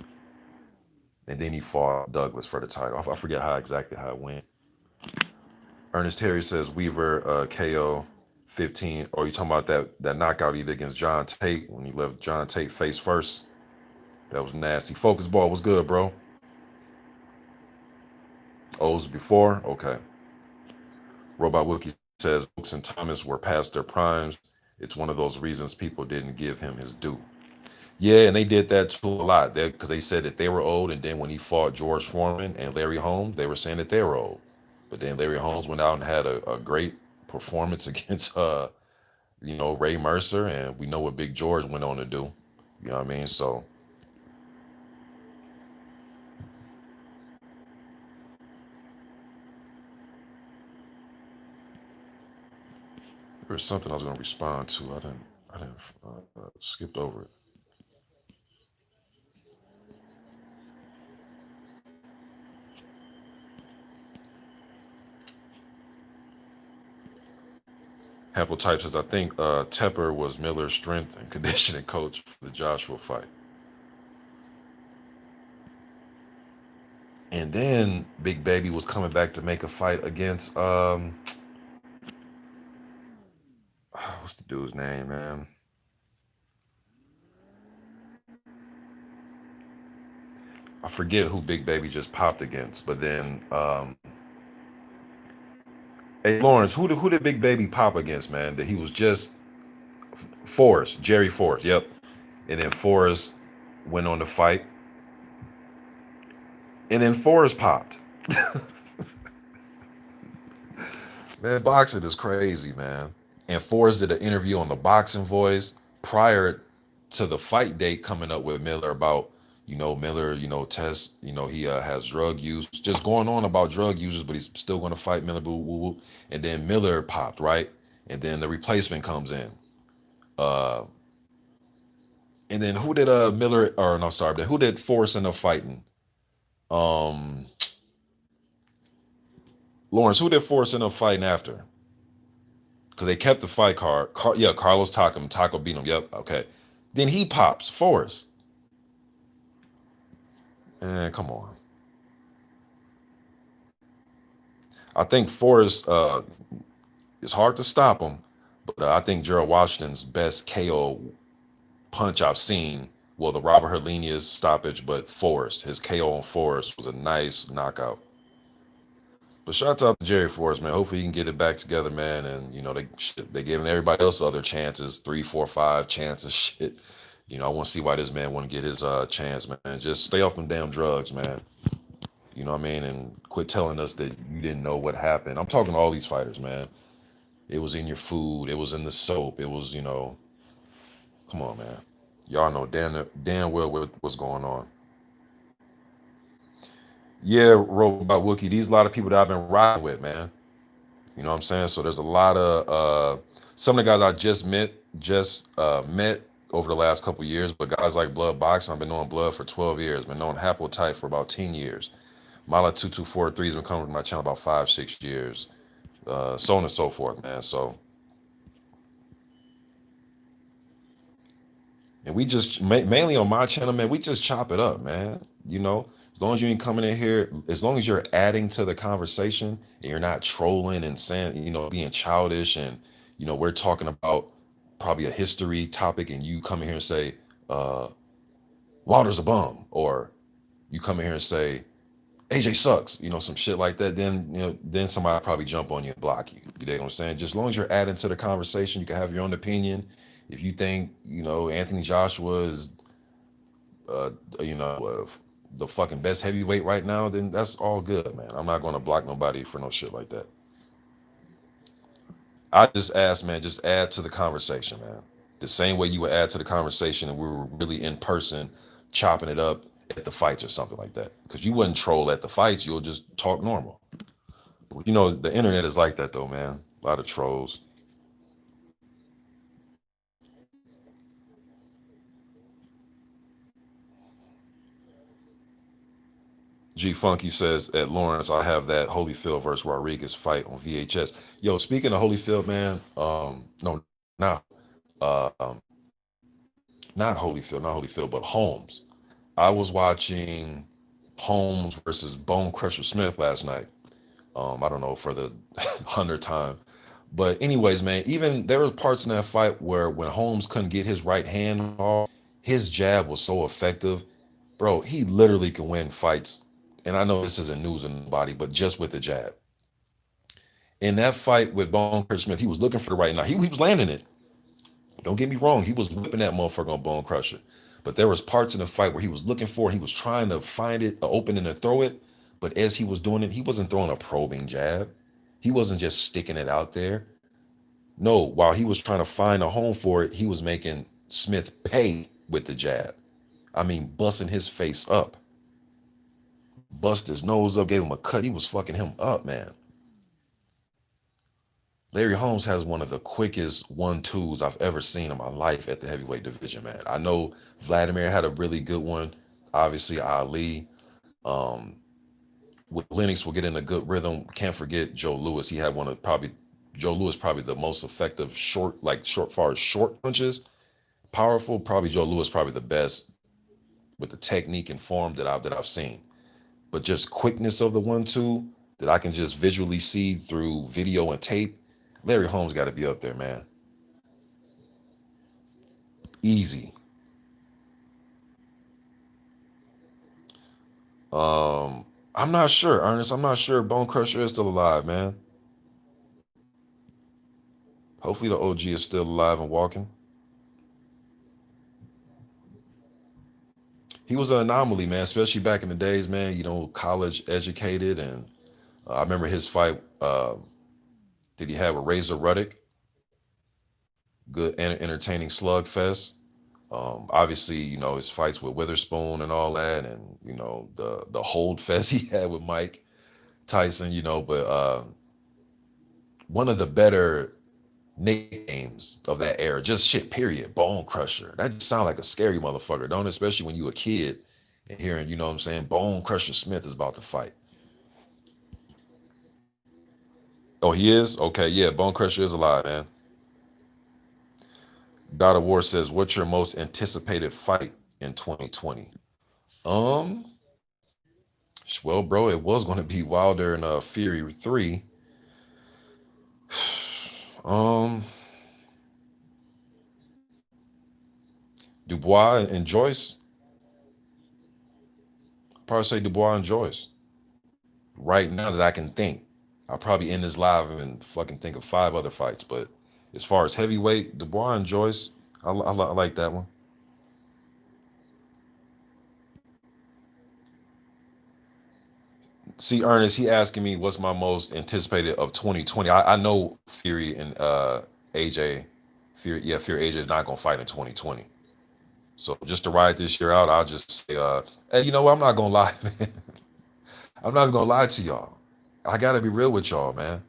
and then he fought Douglas for the title? I forget exactly how it went. Ernest Terry says Weaver KO 15. Or you talking about that knockout he did against John Tate when he left John Tate face first? That was nasty. Focus ball was good, bro. O's before? Okay. Robot Wookie says Brooks and Thomas were past their primes. It's one of those reasons people didn't give him his due. Yeah, and they did that too a lot. Because they said that they were old, and then when he fought George Foreman and Larry Holmes, they were saying that they were old. But then Larry Holmes went out and had a great performance against Ray Mercer, and we know what Big George went on to do. You know what I mean? So there's something I was gonna respond to. I didn't skipped over it. Haplotype says, I think Tepper was Miller's strength and conditioning coach for the Joshua fight. And then Big Baby was coming back to make a fight against what's the dude's name, man? I forget who Big Baby just popped against, but then hey Lawrence, who did Big Baby pop against, man? That he was just Forrest, Jerry Forrest, yep. And then Forrest went on the fight. And then Forrest popped. Man, boxing is crazy, man. And Forrest did an interview on the Boxing Voice prior to the fight date coming up with Miller about, Miller, test, he has drug use, just going on about drug users, but he's still going to fight Miller, boo, woo, woo. And then Miller popped, right? And then the replacement comes in. Uh, And then who did Miller or no sorry, but who did Forrest end up fighting? Um Lawrence, who did Forrest end up fighting after? Because they kept the fight card. Yeah, Carlos Taco. Taco beat him. Yep. Okay. Then he pops Forrest. And come on. I think Forrest it's hard to stop him, but I think Gerald Washington's best KO punch I've seen. Well, the Robert Helenius stoppage, but Forrest, his KO on Forrest was a nice knockout. But shouts out to Jerry Forrest, man. Hopefully he can get it back together, man. And you know they giving everybody else other chances, three, four, five chances. Shit, you know I want to see why this man want to get his chance, man. Just stay off them damn drugs, man. You know what I mean? And quit telling us that you didn't know what happened. I'm talking to all these fighters, man. It was in your food. It was in the soap. It was, come on, man. Y'all know damn well what's going on. Yeah, Robot Wookie. These a lot of people that I've been riding with, man. You know what I'm saying? So there's a lot of some of the guys I just met over the last couple years, but guys like Blood Boxing, I've been knowing Blood for 12 years, been knowing Haplotype for about 10 years. Mala 2243 has been coming to my channel about 5, 6 years. So on and so forth, man. So and we just mainly on my channel, man, we just chop it up, man. As long as you ain't coming in here, as long as you're adding to the conversation and you're not trolling and saying, being childish, and we're talking about probably a history topic, and you come in here and say, uh, Walter's a bum, or you come in here and say, AJ sucks, some shit like that, then somebody probably jump on you and block you. You know what I'm saying? Just as long as you're adding to the conversation, you can have your own opinion. If you think, Anthony Joshua is, uh, you know, uh, the fucking best heavyweight right now, then that's all good, man. I'm not going to block nobody for no shit like that. I just ask, man, just add to the conversation, man. The same way you would add to the conversation and we were really in person chopping it up at the fights or something like that. Because you wouldn't troll at the fights, you'll just talk normal. The internet is like that though, man. A lot of trolls. G Funky says at Lawrence, I have that Holyfield versus Rodriguez fight on VHS. Yo, speaking of Holyfield, man, no, not uh, um, not Holyfield, but Holmes. I was watching Holmes versus Bone Crusher Smith last night. I don't know for the 100th time, but anyways, man, even there were parts in that fight where when Holmes couldn't get his right hand off, his jab was so effective, bro. He literally can win fights. And I know this isn't news in the body, but just with the jab. In that fight with Bone Crusher Smith, he was looking for the right now. He was landing it. Don't get me wrong. He was whipping that motherfucker on Bone Crusher. But there was parts in the fight where he was looking for it. He was trying to find it, open and throw it. But as he was doing it, he wasn't throwing a probing jab. He wasn't just sticking it out there. No, while he was trying to find a home for it, he was making Smith pay with the jab. I mean, busting his face up. Bust his nose up, gave him a cut. He was fucking him up, man. Larry Holmes has one of the quickest 1-2s I've ever seen in my life at the heavyweight division, man. I know Vladimir had a really good one. Obviously, Ali. Um, with Lennox, will get in a good rhythm. Can't forget Joe Louis. He had one of probably Joe Louis, probably the most effective short far as short punches. Powerful, probably Joe Louis, probably the best with the technique and form that I've seen. But just quickness of the 1-2 that I can just visually see through video and tape. Larry Holmes got to be up there, man. Easy. I'm not sure, Ernest. I'm not sure Bone Crusher is still alive, man. Hopefully the OG is still alive and walking. He was an anomaly, man, especially back in the days, man. College educated, and I remember his fight that he had with Razor Ruddock. Good and entertaining slugfest. Obviously, his fights with Witherspoon and all that, and the hold fest he had with Mike Tyson. But one of the better nicknames of that era. Just shit, period. Bone Crusher. That just sound like a scary motherfucker, don't it? Especially when you a kid and hearing, you know what I'm saying, Bone Crusher Smith is about to fight. Oh, he is? Okay, yeah, Bone Crusher is alive, man. God of War says, what's your most anticipated fight in 2020? Um, well, bro, it was going to be Wilder and Fury 3. Um, Dubois and Joyce. Probably say Dubois and Joyce. Right now that I can think, I'll probably end this live and fucking think of 5 other fights. But as far as heavyweight, Dubois and Joyce, I like that one. See, Ernest, he asking me what's my most anticipated of 2020. I know Fury and AJ, Fury, yeah, Fury AJ is not gonna fight in 2020. So just to ride this year out, I'll just say, hey, you know what? I'm not gonna lie, man. I'm not even gonna lie to y'all. I gotta be real with y'all, man.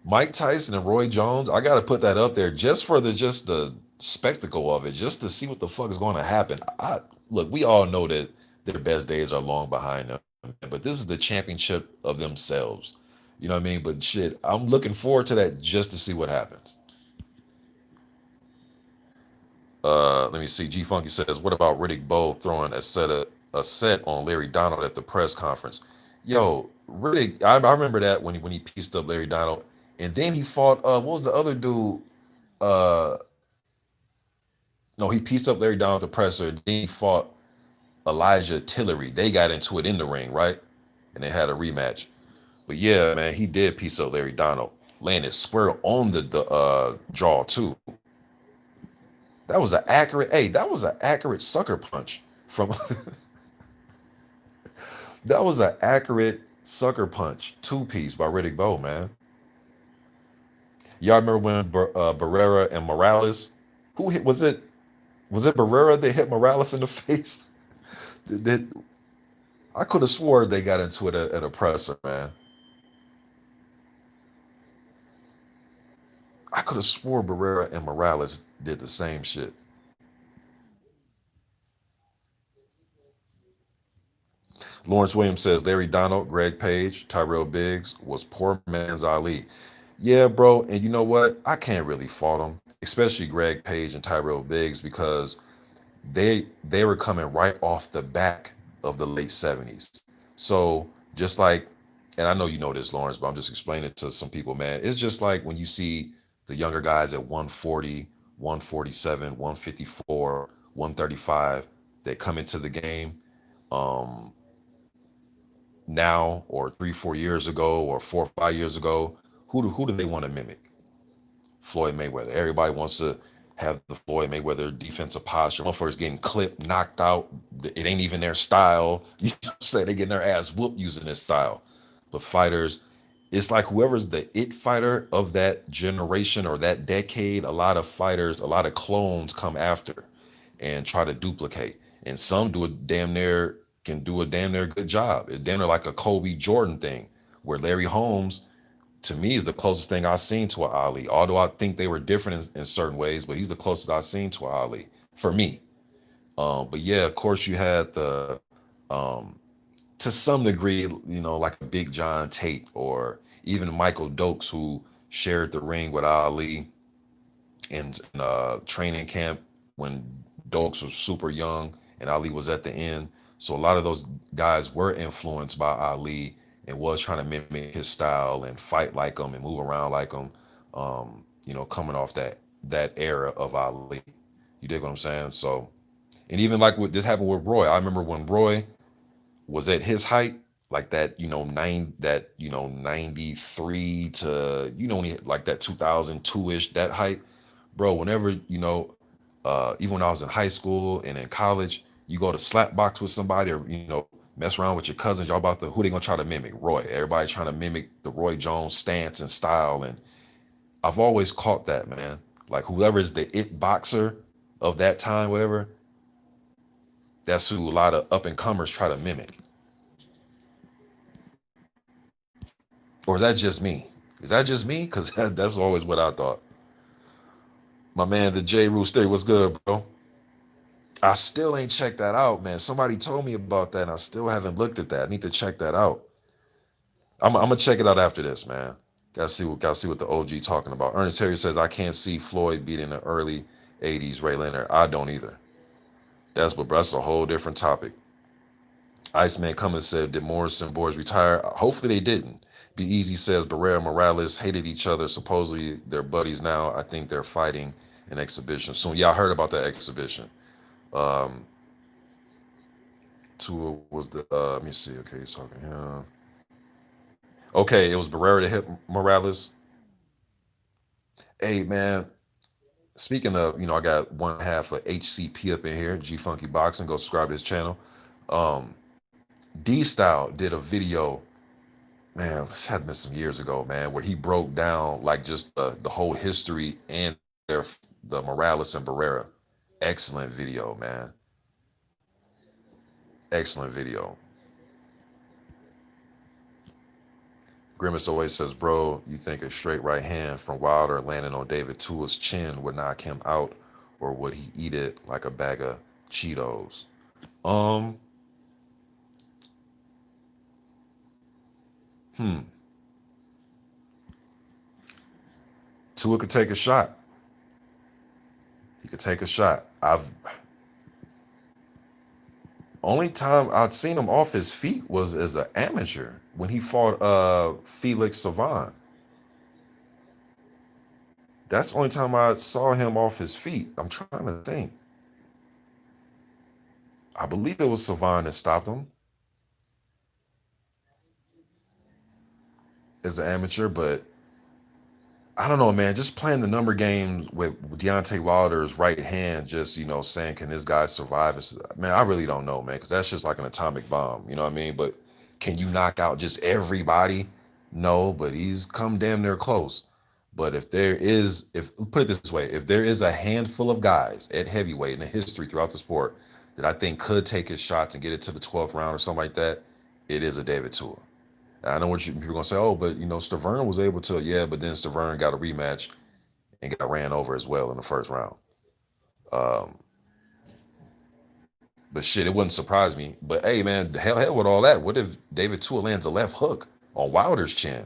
Mike Tyson and Roy Jones, I gotta put that up there just for the spectacle of it, just to see what the fuck is going to happen. I look, we all know that their best days are long behind them, but this is the championship of themselves. You know what I mean? But shit, I'm looking forward to that just to see what happens. Let me see. G Funky says, "What about Riddick Bowe throwing a set on Larry Donald at the press conference?" Yo, Riddick, I remember that when he pieced up Larry Donald, and then he fought. What was the other dude? Uh, no, he pieced up Larry Donald at the presser. Then he fought Elijah Tillery. They got into it in the ring, right? And they had a rematch. But yeah, man, he did piece up Larry Donald, landed square on the jaw too. That was an accurate. Hey, that was an accurate sucker punch from. That was an accurate sucker punch, 2 piece by Riddick Bowe, man. Y'all remember when Barrera and Morales? Who hit? Was it Barrera that hit Morales in the face? That I could have swore they got into it at a presser, man. I could have swore Barrera and Morales did the same shit. Lawrence Williams says Larry Donald, Greg Page, Tyrell Biggs was poor man's Ali. Yeah, bro. And you know what? I can't really fault them, especially Greg Page and Tyrell Biggs, because they were coming right off the back of the late 70s. So just like, and I know you know this, Lawrence, but I'm just explaining it to some people, man. It's just like when you see the younger guys at 140, 147, 154, 135 that come into the game um now or 3 4 years ago or 4 5 years ago. Who do they want to mimic? Floyd Mayweather. Everybody wants to have the Floyd Mayweather defensive posture. Motherfuckers getting clipped, knocked out. It ain't even their style. You know what I'm saying? They getting their ass whooped using this style. But fighters, it's like whoever's the it fighter of that generation or that decade, a lot of fighters, a lot of clones come after and try to duplicate. And some do a damn near can do a damn near good job. It's damn near like a Kobe Jordan thing, where Larry Holmes to me is the closest thing I've seen to an Ali. Although I think they were different in certain ways, but he's the closest I've seen to an Ali for me. But yeah, of course you had the um, to some degree, you know, like a Big John Tate or even Michael Dokes who shared the ring with Ali in training camp when Dokes was super young and Ali was at the end. So a lot of those guys were influenced by Ali and was trying to mimic his style and fight like him and move around like him. Coming off that era of Ali. You dig what I'm saying? So, and even like what this happened with Roy. I remember when Roy was at his height, like that, 93 to, when he hit like that 2002-ish, that height, bro, whenever, even when I was in high school and in college, you go to slap box with somebody or, mess around with your cousins, y'all about to, who they gonna try to mimic? Roy. Everybody trying to mimic the Roy Jones stance and style. And I've always caught that, man. Like whoever is the it boxer of that time, whatever, that's who a lot of up and comers try to mimic. Or is that just me? Is that just me? Because that's always what I thought. My man, the J Rooster, what's good, bro? I still ain't checked that out, man. Somebody told me about that, and I still haven't looked at that. I need to check that out. I'm gonna check it out after this, man. Gotta see what the OG talking about. Ernest Terry says I can't see Floyd beating the early '80s Ray Leonard. I don't either. That's a whole different topic. Iceman Cummins said, did Morrison boys retire? Hopefully they didn't. Be Easy says Barrera Morales hated each other. Supposedly they're buddies now. I think they're fighting an exhibition soon. Yeah, I heard about that exhibition. Um, Tua was the let me see. Okay, he's talking here. Okay, it was Barrera that hit Morales. Hey man, speaking of, I got one half of HCP up in here, G Funky Boxing. Go subscribe to his channel. Um, D Style did a video, man, this had been some years ago, man, where he broke down like just the whole history and the Morales and Barrera. Excellent video, man. Excellent video. Grimace always says, bro, you think a straight right hand from Wilder landing on David Tua's chin would knock him out, or would he eat it like a bag of Cheetos? Um, hmm. Tua could take a shot. He could take a shot. I've Only time I've seen him off his feet was as an amateur when he fought Felix Savant. That's the only time I saw him off his feet. I'm trying to think. I believe it was Savant that stopped him as an amateur, but I don't know, man. Just playing the number game with Deontay Wilder's right hand, just saying, can this guy survive? Man, I really don't know, man, because that's just like an atomic bomb. You know what I mean? But can you knock out just everybody? No, but he's come damn near close. But if put it this way, if there is a handful of guys at heavyweight in the history throughout the sport that I think could take his shots and get it to the 12th round or something like that, it is a David Tua. I know what people are gonna say. Oh, but Stavern was able to. Yeah, but then Stavern got a rematch and got ran over as well in the first round. Um, but shit, it wouldn't surprise me. But hey, man, the hell with all that. What if David Tua lands a left hook on Wilder's chin?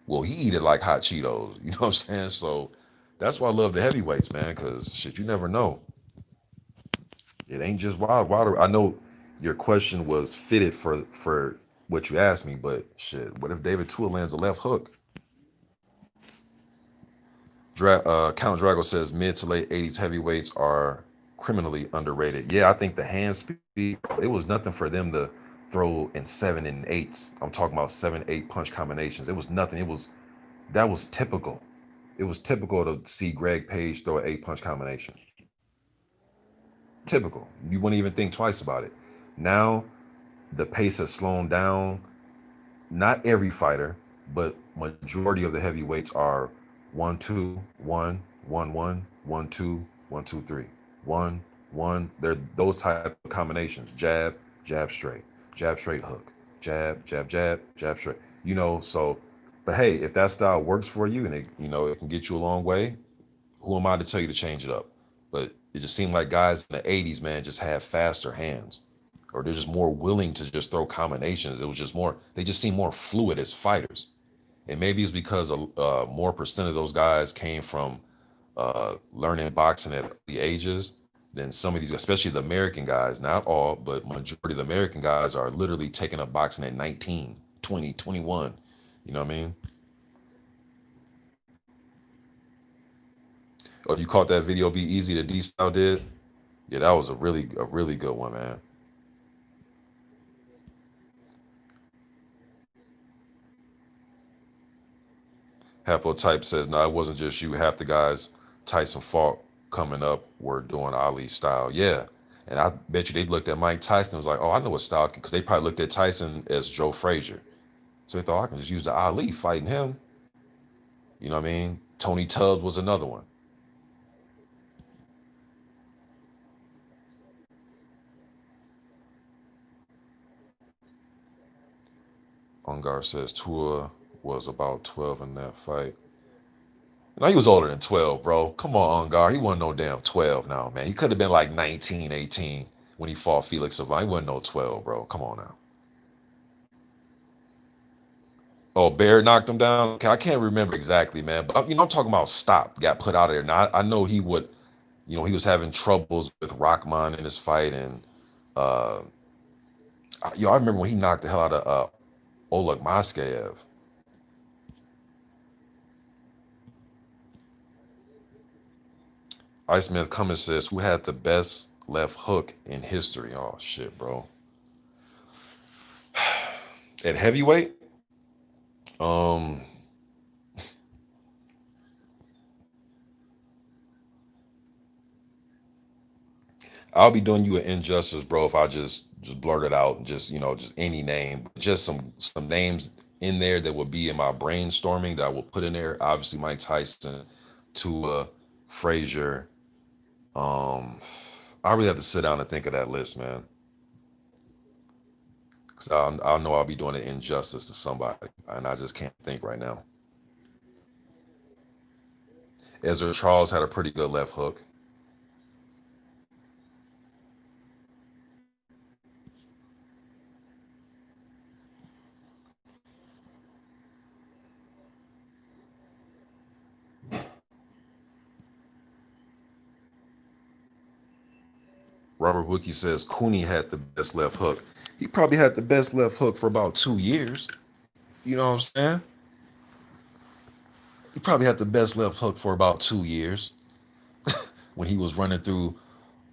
Well, he eat it like hot Cheetos. You know what I'm saying? So that's why I love the heavyweights, man. Because shit, you never know. It ain't just Wilder. I know your question was fitted for what you asked me, but shit, what if David Tua lands a left hook? Count Drago says mid to late '80s heavyweights are criminally underrated. Yeah, I think the hand speed, it was nothing for them to throw in 7 and 8s. I'm talking about 7-8 punch combinations. It was nothing. That was typical. It was typical to see Greg Page throw an 8 punch combination. Typical. You wouldn't even think twice about it. Now the pace has slowed down. Not every fighter, but majority of the heavyweights are 1-2-1-1-1, 1-2-1-2-3, 1-1. They're those type of combinations. Jab, jab straight hook, jab, jab, jab, jab straight. So but hey, if that style works for you and it can get you a long way, who am I to tell you to change it up? But it just seemed like guys in the '80s, man, just had faster hands, or they're just more willing to just throw combinations. It was just more. They just seem more fluid as fighters, and maybe it's because more percent of those guys came from learning boxing at the ages than some of these, especially the American guys. Not all, but majority of the American guys are literally taking up boxing at 19, 20, 21. You know what I mean? Oh, you caught that video? Be easy that D Style did. Yeah, that was a really good one, man. Haplotype says, no, it wasn't just you. Half the guys Tyson fought coming up were doing Ali style. Yeah. And I bet you they looked at Mike Tyson and was like, oh, I know what style, because they probably looked at Tyson as Joe Frazier. So they thought I can just use the Ali fighting him. You know what I mean? Tony Tubbs was another one. Ungar says Tua was about 12 in that fight. No, he was older than 12, bro. Come on, Ungar. He wasn't no damn 12 now, man. He could have been like 19, 18 when he fought Felix Savant. He wasn't no 12, bro. Come on now. Oh, Bear knocked him down. Okay, I can't remember exactly, man. But I'm talking about Stop got put out of there. Now I know he would, he was having troubles with Rockman in his fight, and uh, I remember when he knocked the hell out of Oleg Maskeyev. Iceman Cummins says, "Who had the best left hook in history?" Oh shit, bro. At heavyweight, um, I'll be doing you an injustice, bro, if I just blurt it out and just any name, just some names in there that would be in my brainstorming that I will put in there. Obviously, Mike Tyson, Tua, Frazier. Um, I really have to sit down and think of that list, man, because I know I'll be doing an injustice to somebody, and I just can't think right now. Ezra Charles had a pretty good left hook. Robert Wookie says Cooney had the best left hook. He probably had the best left hook for about 2 years. You know what I'm saying? He probably had the best left hook for about 2 years when he was running through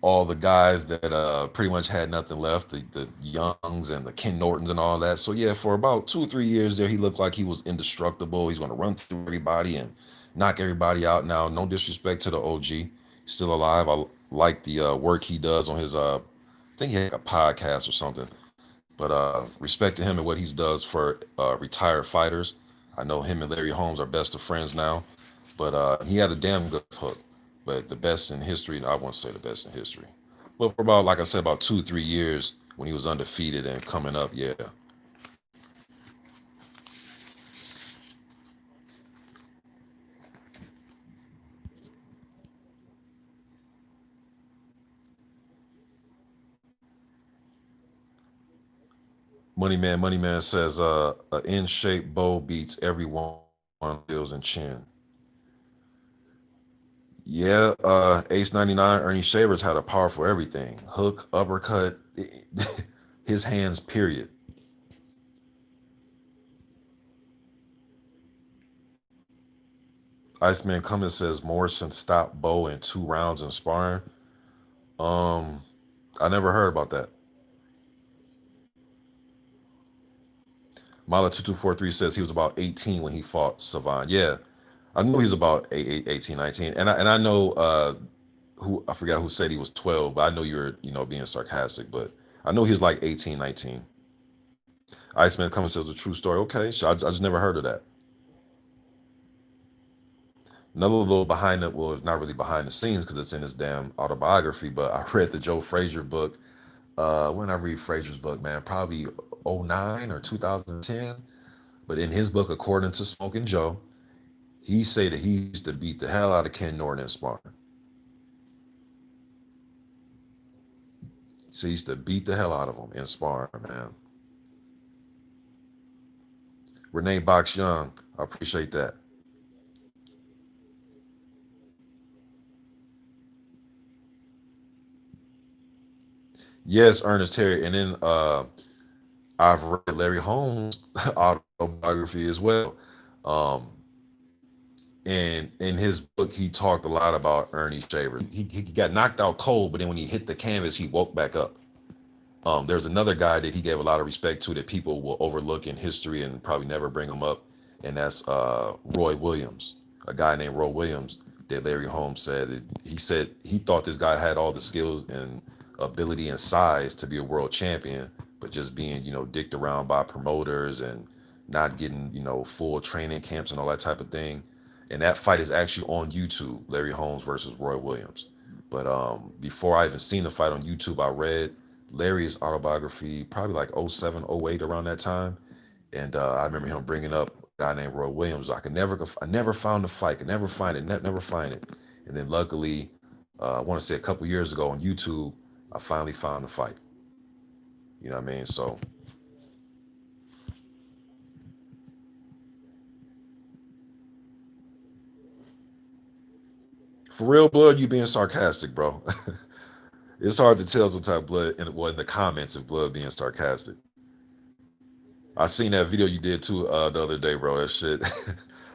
all the guys that pretty much had nothing left, the Youngs and the Ken Nortons and all that. So yeah, for about 2 or 3 years there, he looked like he was indestructible. He's going to run through everybody and knock everybody out. Now, no disrespect to the OG, still alive. I like the work he does on his I think he had a podcast or something. But respect to him and what he does for retired fighters. I know him and Larry Holmes are best of friends now. But he had a damn good hook. But the best in history, I won't say the best in history. But for about, like I said, about 2 3 years when he was undefeated and coming up, yeah. Money Man says a in shape bow beats everyone Bills and Chin. Yeah, Ace 99, Ernie Shavers had a powerful everything. Hook, uppercut, his hands, period. Iceman Cummins says Morrison stopped Bo in 2 rounds in sparring. Um, I never heard about that. Mala2243 says he was about 18 when he fought Savan. Yeah, I knew he was about 18, 19. And I know who I forgot who said he was 12, but I know you're, being sarcastic, but I know he's like 18, 19. Iceman Cummins says a true story. Okay, so I just never heard of that. Another little behind it, well, it's not really behind the scenes because it's in his damn autobiography, but I read the Joe Frazier book. When I read Frazier's book, man, probably '09 or 2010. But in his book, according to Smoking Joe, he say that he used to beat the hell out of Ken Norton in sparring. So he used to beat the hell out of him in sparring, man. Renee Box Young, I appreciate that. Yes, Ernest Terry. And then I've read Larry Holmes' autobiography as well. Um, and in his book, he talked a lot about Ernie Shaver. He got knocked out cold, but then when he hit the canvas, he woke back up. There's another guy that he gave a lot of respect to that people will overlook in history and probably never bring him up, and that's Roy Williams, a guy named Roy Williams that Larry Holmes said he thought this guy had all the skills and ability and size to be a world champion, but just being dicked around by promoters and not getting full training camps and all that type of thing. And that fight is actually on YouTube, Larry Holmes versus Roy Williams. But before I even seen the fight on YouTube, I read Larry's autobiography, probably like '07, '08, around that time. And I remember him bringing up guy named Roy Williams. I never found the fight, could never find it, never find it. And then luckily, I want to say a couple years ago on YouTube, I finally found the fight. You know what I mean? So for real, blood, you being sarcastic, bro. It's hard to tell sometimes blood in the comments if blood being sarcastic. I seen that video you did too the other day, bro. That shit,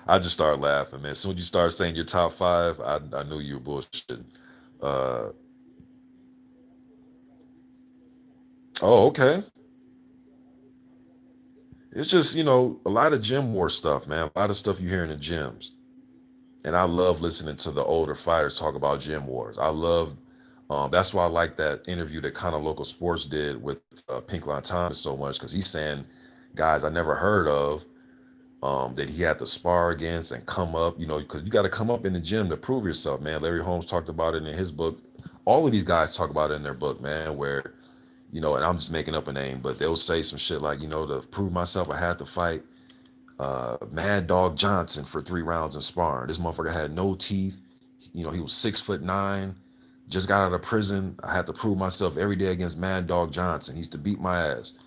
I just started laughing, man. As soon as you start saying your top five, I knew you were bullshitting. Uh, oh, okay. It's just a lot of gym war stuff, man. A lot of stuff you hear in the gyms, and I love listening to the older fighters talk about gym wars. I love. That's why I like that interview that kind of local sports did with Pink Line Thomas so much because he's saying guys I never heard of that he had to spar against and come up, because you got to come up in the gym to prove yourself, man. Larry Holmes talked about it in his book. All of these guys talk about it in their book, man, where, and I'm just making up a name, but they'll say some shit like, to prove myself, I had to fight Mad Dog Johnson for 3 rounds in sparring. This motherfucker had no teeth. He was 6'9", just got out of prison. I had to prove myself every day against Mad Dog Johnson. He used to beat my ass.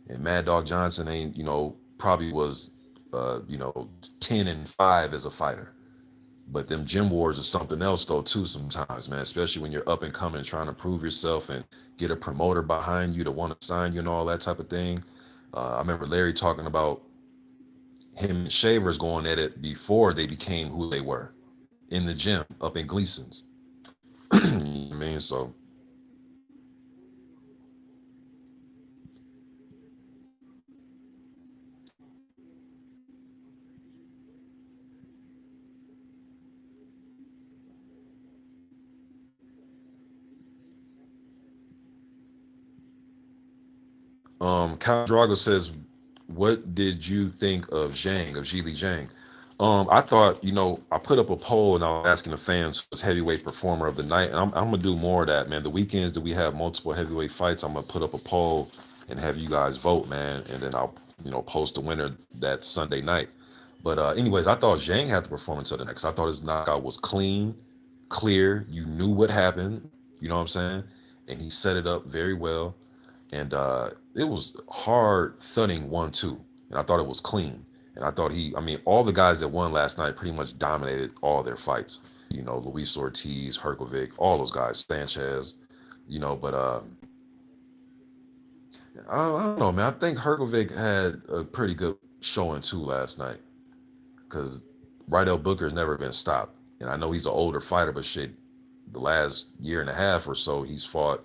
And Mad Dog Johnson ain't, probably was, 10-5 as a fighter. But them gym wars are something else though too sometimes, man. Especially when you're up and coming, trying to prove yourself and get a promoter behind you to want to sign you and all that type of thing. I remember Larry talking about him and Shavers going at it before they became who they were in the gym up in Gleason's. You know what I mean? So Cal Drago says, what did you think of Zhili Zhang? I thought, I put up a poll and I was asking the fans who's heavyweight performer of the night. And I'm gonna do more of that, man. The weekends that we have multiple heavyweight fights, I'm gonna put up a poll and have you guys vote, man. And then I'll, post the winner that Sunday night. But anyways, I thought Zhang had the performance of the night 'cause I thought his knockout was clean, clear. You knew what happened. You know what I'm saying? And he set it up very well. And it was hard thudding 1-2, and I thought it was clean. And I thought all the guys that won last night pretty much dominated all their fights. Luis Ortiz, Herkovic, all those guys, Sanchez. But I don't know, man. I think Herkovic had a pretty good showing too last night because Rydell Booker's never been stopped, and I know he's an older fighter, but shit, the last year and a half or so, he's fought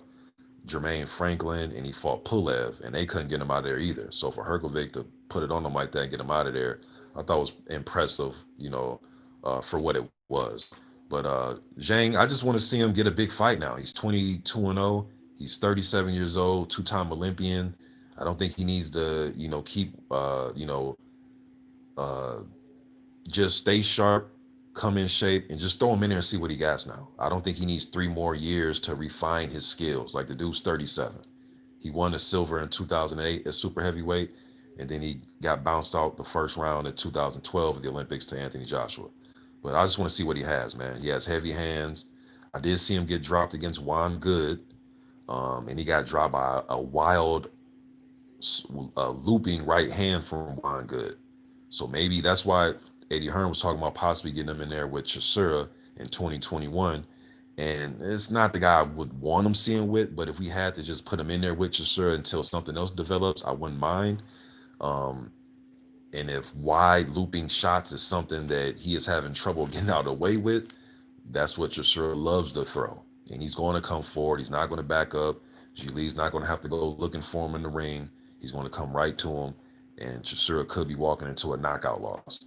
Jermaine Franklin and he fought Pulev, and they couldn't get him out of there either. So for Herkovic to put it on him like that and get him out of there, I thought was impressive, for what it was. But Zhang, I just want to see him get a big fight now. He's 22-0. He's 37 years old, two-time Olympian. I don't think he needs to, keep, uh, just stay sharp, come in shape, and just throw him in there and see what he got now. I don't think he needs 3 more years to refine his skills. Like the dude's 37. He won a silver in 2008 at super heavyweight, and then he got bounced out the first round in 2012 at the Olympics to Anthony Joshua. But I just want to see what he has, man. He has heavy hands. I did see him get dropped against Juan Good, and he got dropped by a wild looping right hand from Juan Good. So maybe that's why Eddie Hearn was talking about possibly getting him in there with Chisora in 2021. And it's not the guy I would want him seeing with, but if we had to just put him in there with Chisora until something else develops, I wouldn't mind. Um, and if wide looping shots is something that he is having trouble getting out of the way with, that's what Chisora loves to throw. And he's going to come forward. He's not going to back up. Lee's not going to have to go looking for him in the ring. He's going to come right to him. And Chisora could be walking into a knockout loss.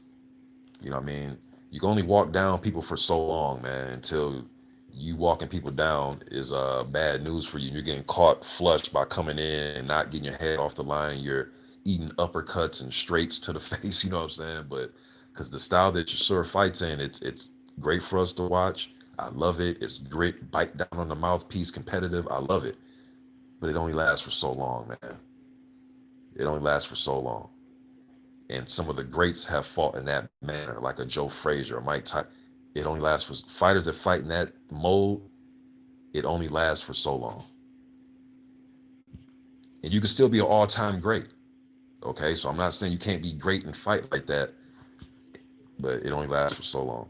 You know what I mean? You can only walk down people for so long, man, until you walking people down is bad news for you. You're getting caught flush by coming in and not getting your head off the line. You're eating uppercuts and straights to the face, you know what I'm saying? But because the style that Chisora fights in, it's great for us to watch. I love it. It's grit, bite down on the mouthpiece, competitive. I love it. But it only lasts for so long, man. It only lasts for so long. And some of the greats have fought in that manner, like a Joe Frazier or Mike Tyson. It only lasts for fighters that fight in that mode. It only lasts for so long, and you can still be an all-time great. Okay, so I'm not saying you can't be great and fight like that, but it only lasts for so long.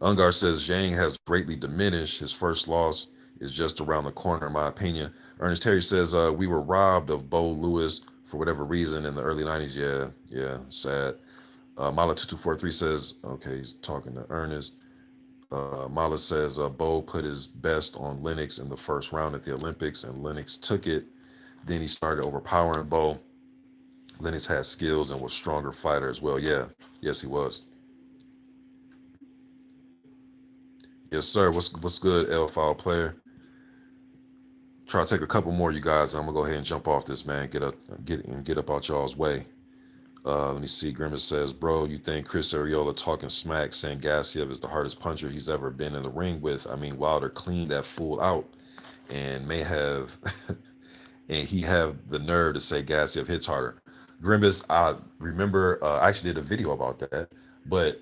Ungar says Zhang has greatly diminished. His first loss is just around the corner, in my opinion. Ernest Terry says we were robbed of Bo Lewis for whatever reason in the early 90s. Yeah, yeah, sad. Mala2243 says, okay, he's talking to Ernest. Mala says Bo put his best on Lennox in the first round at the Olympics, and Lennox took it. Then he started overpowering Bo. Lennox had skills and was a stronger fighter as well. Yeah, yes, he was. Yes, sir. What's good, L file player? Try to take a couple more, you guys. I'm gonna go ahead and jump off this, man. Get up out y'all's way. Let me see. Grimace says, bro, you think Chris Arreola talking smack, saying Gassiev is the hardest puncher he's ever been in the ring with? I mean, Wilder cleaned that fool out and may have, and he have the nerve to say Gassiev hits harder. Grimace, I remember, I actually did a video about that, but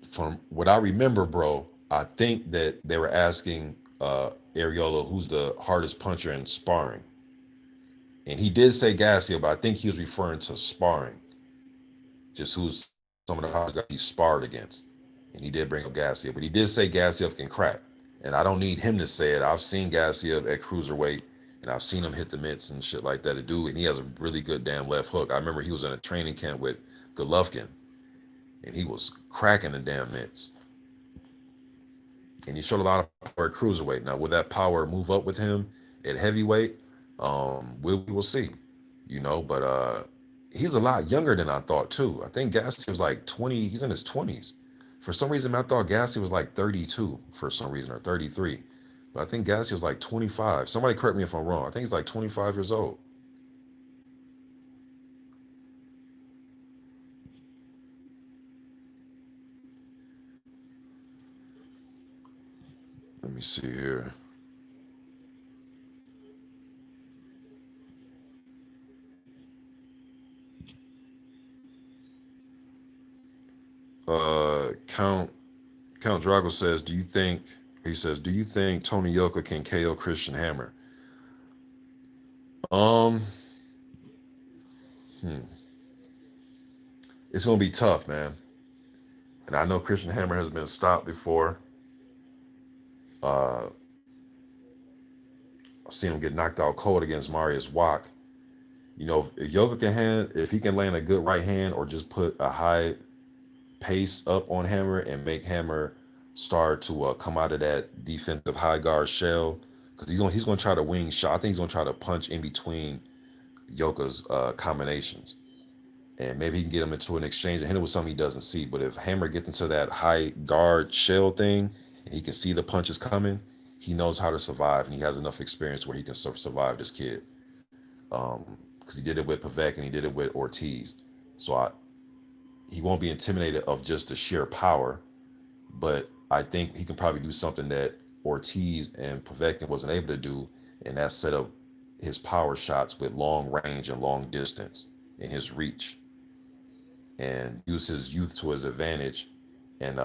from what I remember, bro, I think that they were asking Arreola who's the hardest puncher in sparring. And he did say Gassiev, but I think he was referring to sparring, just who's some of the hardest guys he sparred against. And he did bring up Gassiev, but he did say Gassiev can crack. And I don't need him to say it. I've seen Gassiev at cruiserweight, and I've seen him hit the mitts and shit like that to do. And he has a really good damn left hook. I remember he was in a training camp with Golovkin, and he was cracking the damn mitts. And he showed a lot of power at cruiserweight. Now, will that power move up with him at heavyweight? We will see, but he's a lot younger than I thought too. I think Gassi was like 20, he's in his 20s. For some reason, I thought Gassi was like 32 for some reason, or 33. But I think Gassi was like 25. Somebody correct me if I'm wrong. I think he's like 25 years old. Let me see here. Count Drago says, do you think Tony Yoka can KO Christian Hammer? Um, hmm. It's gonna be tough, man. And I know Christian Hammer has been stopped before. Uh, I've seen him get knocked out cold against Marius Wack. If Yoka if he can land a good right hand or just put a high pace up on Hammer and make Hammer start to come out of that defensive high guard shell, because he's gonna try to wing shot. I think he's gonna try to punch in between Yoka's combinations, and maybe he can get him into an exchange and hit him with something he doesn't see. But if Hammer gets into that high guard shell thing and he can see the punches coming, he knows how to survive, and he has enough experience where he can survive this kid. Because he did it with Pavek and he did it with Ortiz. So he won't be intimidated of just the sheer power, but I think he can probably do something that Ortiz and Povetkin wasn't able to do, and that's set up his power shots with long range and long distance in his reach, and use his youth to his advantage, and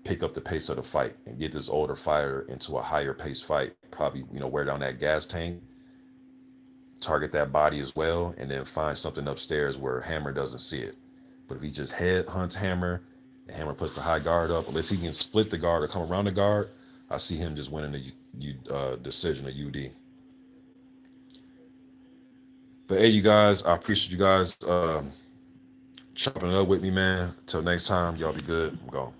pick up the pace of the fight and get this older fighter into a higher pace fight. Probably wear down that gas tank, target that body as well, and then find something upstairs where Hammer doesn't see it. But if he just head hunts Hammer, and Hammer puts the high guard up, unless he can split the guard or come around the guard, I see him just winning the decision of UD. But hey, you guys, I appreciate you guys chopping it up with me, man. Until next time, y'all be good. I'm gone.